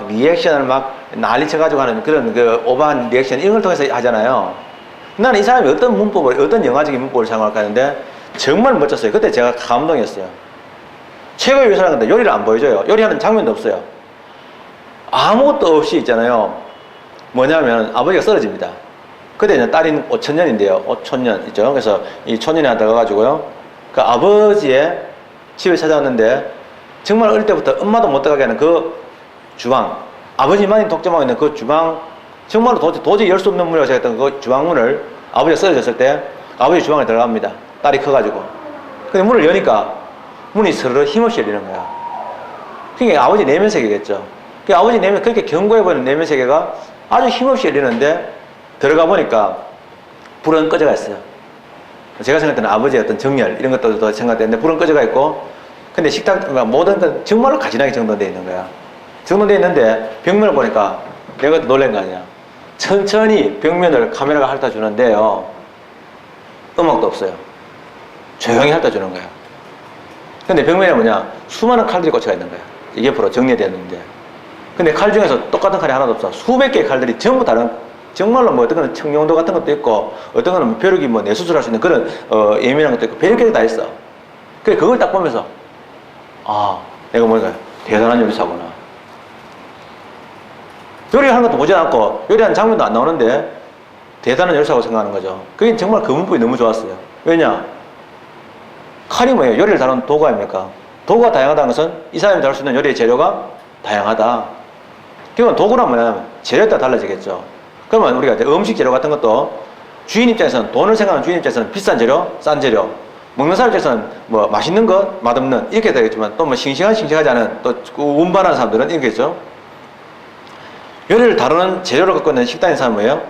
리액션을 난리 쳐가지고 하는 그런 그 오버한 리액션 이런 걸 통해서 하잖아요. 나는 이 사람이 어떤 문법을 어떤 영화적인 문법을 사용할까 하는데 정말 멋졌어요. 그때 제가 감동이었어요. 최고의 요리사라는 건데 요리를 안 보여줘요. 요리하는 장면도 없어요. 아무것도 없이 있잖아요. 뭐냐면 아버지가 쓰러집니다. 그때 이제 딸인 오천년인데요. 오천년 있죠. 그래서 이 촌년에 들어가가지고요. 그 아버지의 집을 찾아왔는데 정말 어릴 때부터 엄마도 못 들어가게 하는 그 주방, 아버지만이 독점하고 있는 그 주방, 정말로 도저히 열 수 없는 문이라고 생각했던 그 주방문을 아버지가 쓰러졌을 때 아버지 주방에 들어갑니다. 딸이 커가지고. 근데 문을 여니까 문이 스르르 힘없이 열리는 거야. 그게 아버지 내면 세계겠죠. 그 아버지 내면, 그렇게 견고해 보이는 내면 세계가 아주 힘없이 열리는데 들어가 보니까 불은 꺼져가 있어요. 제가 생각할 때는 아버지의 어떤 정열 이런 것도 생각되는데 불은 꺼져가 있고 근데 식탁 모든 건 정말로 가지런하게 정돈되어 있는 거야. 정돈되어 있는데 벽면을 보니까 내가 놀란 거 아니야. 천천히 벽면을 카메라가 핥아주는데요. 음악도 없어요. 조용히 핥아주는 거야. 근데 벽면에 수많은 칼들이 꽂혀가 있는 거야. 이게 옆으로 정리되어 있는데 근데 칼 중에서 똑같은 칼이 하나도 없어. 수백 개의 칼들이 전부 다른 정말로 어떤 거는 청룡도 같은 것도 있고 어떤 거는 벼룩이 내수술할 수 있는 그런 예민한 것도 있고 별개도 다 있어. 그래 그걸 딱 보면서 내가 뭐니까 대단한 요리사구나. 요리하는 것도 보지 않고 요리하는 장면도 안 나오는데 대단한 요리사라고 생각하는 거죠. 그게 정말 그 문법이 너무 좋았어요. 왜냐? 칼이 뭐예요? 요리를 다루는 도구 아닙니까? 도구가 다양하다는 것은 이 사람이 다룰 수 있는 요리의 재료가 다양하다. 그러면 도구란 뭐냐면 재료에 따라 달라지겠죠. 그러면 우리가 이제 음식 재료 같은 것도 주인 입장에서는 돈을 생각하는 주인 입장에서는 비싼 재료, 싼 재료, 먹는 사람 입장에서는 맛있는 것, 맛없는 이렇게 되겠지만 또 싱싱하지 않은 또 운반하는 사람들은 이렇겠죠. 요리를 다루는 재료를 갖고 있는 식당인 사람은 뭐예요?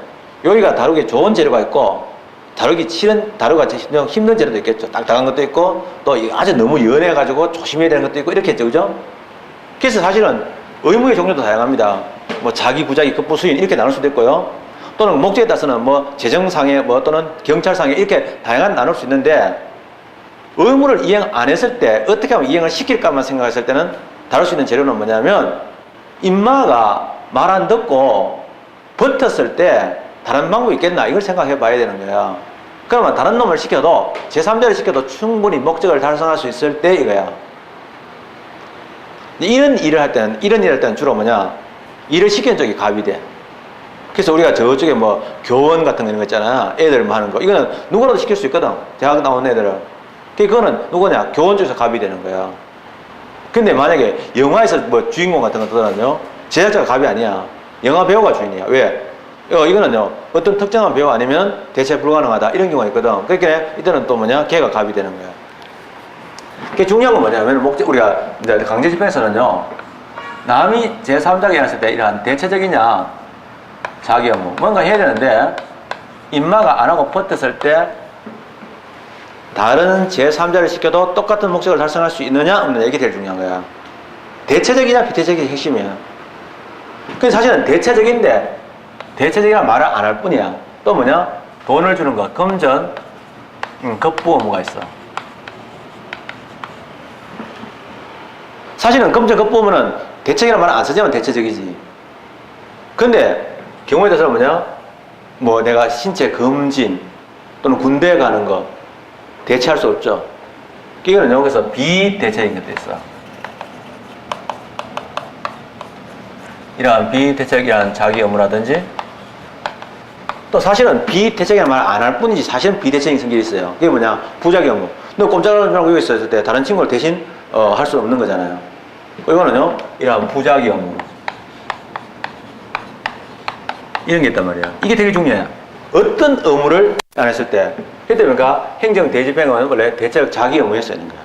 요리가 다루기 좋은 재료가 있고 다루기 힘든 재료도 있겠죠. 딱딱한 것도 있고 또 아주 너무 연해가지고 조심해야 되는 것도 있고 이렇게 했죠. 그죠? 그래서 사실은 의무의 종류도 다양합니다. 자기, 부자기, 급부, 수인 이렇게 나눌 수도 있고요. 또는 목적에 따라서는 재정상에 또는 경찰상에 이렇게 다양한 나눌 수 있는데 의무를 이행 안 했을 때 어떻게 하면 이행을 시킬까만 생각했을 때는 다룰 수 있는 재료는 뭐냐면 인마가 말 안 듣고 버텼을 때 다른 방법이 있겠나 이걸 생각해 봐야 되는 거야. 그러면 다른 놈을 시켜도 제3자를 시켜도 충분히 목적을 달성할 수 있을 때 이거야. 이런 일을 할 때는 주로 일을 시키는 쪽이 갑이 돼. 그래서 우리가 저쪽에 뭐 교원 같은 거 이런 거 있잖아. 애들 뭐 하는 거. 이거는 누구라도 시킬 수 있거든. 대학 나온 애들은. 그거는 누구냐? 교원 쪽에서 갑이 되는 거야. 근데 만약에 영화에서 뭐 주인공 같은 거 뜨더라도 제작자가 갑이 아니야. 영화 배우가 주인이야. 왜? 이거는요, 어떤 특정한 배우 아니면 대체 불가능하다. 이런 경우가 있거든. 그러니까 이때는 또 뭐냐? 걔가 갑이 되는 거야. 그게 중요한 건 뭐냐면, 우리가 강제 집행에서는요, 남이 제3자에게 했을 때 이러한 대체적이냐, 자기 업무. 뭔가 해야 되는데, 임마가 안 하고 버텼을 때, 다른 제3자를 시켜도 똑같은 목적을 달성할 수 있느냐, 없느냐, 이게 제일 중요한 거야. 대체적이냐, 비대체적이 핵심이야. 근데 사실은 대체적인데, 대체적이란 말을 안 할 뿐이야. 또 뭐냐? 돈을 주는 것. 금전, 급부 업무가 있어. 사실은 금전 급부 업무는 대체적이란 말을 안 쓰지만 대체적이지. 근데 경우에 따라서 뭐냐? 뭐 내가 신체 검진 또는 군대에 가는 거 대체할 수 없죠. 이거는 여기서 비대체적인 것도 있어. 이러한 비대체적인 자기 업무라든지 또 사실은 비대체적인 말 안 할 뿐이지 사실은 비대체적인 성질이 있어요. 그게 뭐냐? 부자기 업무. 너 꼼짝을 하고 여기 있었을 때 다른 친구를 대신 할 수 없는 거잖아요. 이거는요, 이러한 부자기 업무. 이런 게 있단 말이야. 이게 되게 중요해. 어떤 업무를 안 했을 때, 그때 그러니까 행정 대집행은 원래 대체적 자기 업무에 쓰는 거야.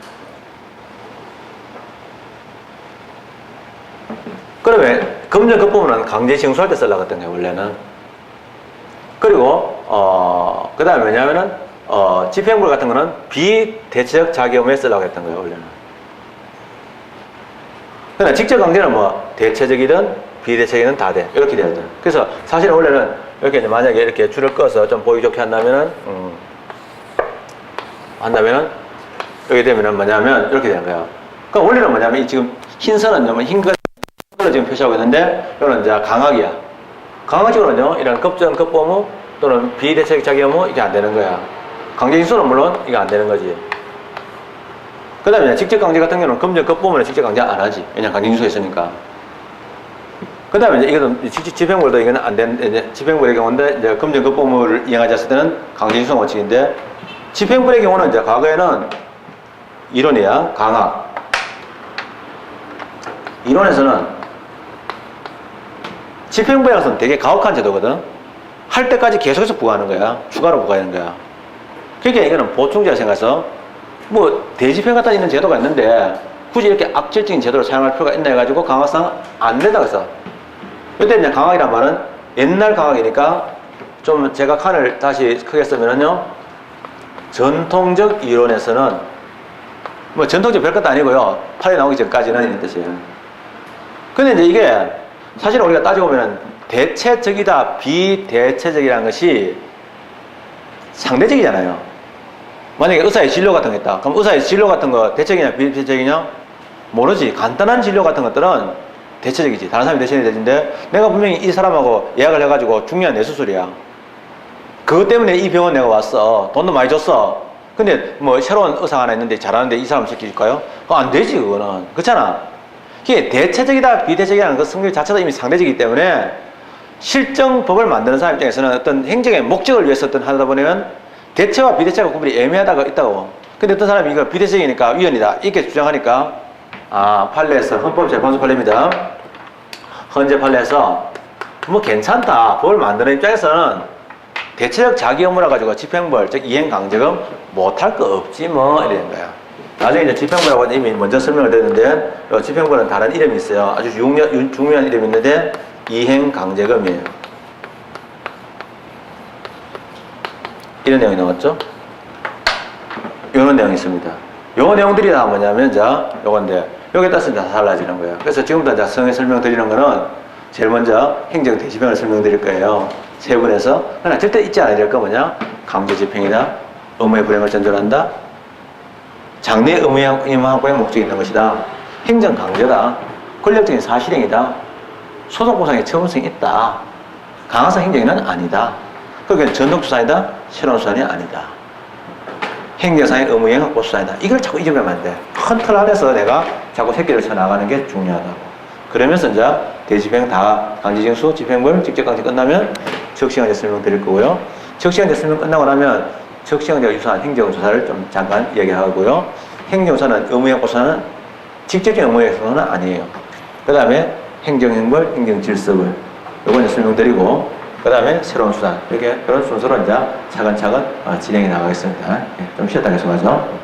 그러면 금전 급부는 강제 징수할 때 쓰려고 했던 거야, 원래는. 그리고 그 다음에 뭐냐면은 집행부 같은 거는 비대체적 자기 업무에 쓰려고 했던 거예요, 원래는. 그러나 직접 강제는 뭐 대체적이든 비대체적이든 다 돼. 이렇게 돼야 돼. 그래서 사실은 원래는 이렇게 이제 만약에 이렇게 줄을 꺼서 좀 보기 좋게 한다면은 이렇게 되면은 뭐냐면 이렇게 되는 거야. 그러니까 원래는 뭐냐면 이 지금 흰 선은요, 흰 걸로 지금 표시하고 있는데 이거는 이제 강학이야. 강학적으로는요, 이런 급전 급부 업무 또는 비대체적 자기 업무 이게 안 되는 거야. 강제 징수는 물론 이게 안 되는 거지. 그 다음에 직접 강제 같은 경우는 금전 급부 업무는 직접 강제 안 하지. 왜냐면 강제 징수가 있으니까. 그 다음에 이제 이것도 집행부도 이거는 안 되는, 이제 집행부의 경우인데, 이제 금전 급부 업무를 이행하지 않을 때는 강제 징수 원칙인데, 집행부의 경우는 이제 과거에는 이론이야. 강학. 이론에서는 집행부에 가서는 되게 가혹한 제도거든. 할 때까지 계속해서 부과하는 거야. 추가로 부과하는 거야. 그러니까 이거는 보충제라 생각해서 뭐 대집행 같은 있는 제도가 있는데 굳이 이렇게 악질적인 제도를 사용할 필요가 있나 해가지고 강학상 안 된다고 했어. 그때 이제 강학이란 말은 옛날 강학이니까 좀 제가 칸을 다시 크게 쓰면은요, 전통적 이론에서는 뭐 전통적 별것도 아니고요, 판례 나오기 전까지는 이런 뜻이에요. 근데 이제 이게 사실 우리가 따지고 보면 대체적이다, 비대체적이라는 것이 상대적이잖아요. 만약에 의사의 진료 같은 거 있다. 그럼 의사의 진료 같은 거 대체적이냐, 비대체적이냐? 모르지. 간단한 진료 같은 것들은 대체적이지. 다른 사람이 대체적이 되는데 내가 분명히 이 사람하고 예약을 해가지고 중요한 뇌수술이야. 그것 때문에 이 병원 내가 왔어. 돈도 많이 줬어. 근데 뭐 새로운 의사가 하나 있는데 잘하는데 이 사람 시켜줄까요? 그거 안 되지, 그거는. 그렇잖아. 이게 대체적이다, 비대체적이라는 그 성질 자체도 이미 상대적이기 때문에 실정법을 만드는 사람 입장에서는 어떤 행정의 목적을 위해서 하다 보면 대체와 비대체가 구분이 애매하다고 있다고. 근데 어떤 사람이 이거 비대체적이니까 위헌이다 이렇게 주장하니까 판례에서 헌법재판소 판례입니다. 헌재 판례에서 뭐 괜찮다. 법을 만드는 입장에서는 대체적 자기 업무라 가지고 집행벌, 즉 이행강제금 못할 거 없지 뭐 이런 거야. 나중에 이제 집행부라고 이미 먼저 설명을 드렸는데, 집행부는 다른 이름이 있어요. 아주 중요한 이름이 있는데, 이행강제금이에요. 이런 내용이 나왔죠? 이런 내용이 있습니다. 요 내용들이 다 뭐냐면, 자, 요건데, 여기에 따라서 다 달라지는 거예요. 그래서 지금부터 자, 성에 설명드리는 거는, 제일 먼저 행정 대집행을 설명드릴 거예요. 세 분에서. 그러나 절대 잊지 않아야 될 거 뭐냐? 강제집행이다. 의무의 불행을 전제한다. 장래 의무항고의 목적이 있는 것이다. 행정 강제다. 권력적인 사실행위다. 소송보상의 처분성이 있다. 강화성 행정은 아니다. 그러니까 전통수사이다. 새로운 수사는 아니다. 행정상의 의무이행 확보 수사이다. 이걸 자꾸 잊어버리면 안 돼. 큰 틀 안에서 내가 자꾸 새끼를 쳐나가는 게 중요하다고. 그러면서 이제 대집행 다 강제징수 집행물 직접 강제 끝나면 적시간제 설명 드릴 거고요. 적시간제 설명 끝나고 나면 적시간제와 유사한 행정조사를 좀 잠깐 이야기하고요. 행정조사는 의무형 고사는 직접적인 의무형 고사는 아니에요. 그 다음에 행정행벌, 행정질서벌 요건 설명드리고 그 다음에 새로운 수단 이렇게 그런 순서로 이제 차근차근 진행해 나가겠습니다. 좀 쉬었다 계속하죠.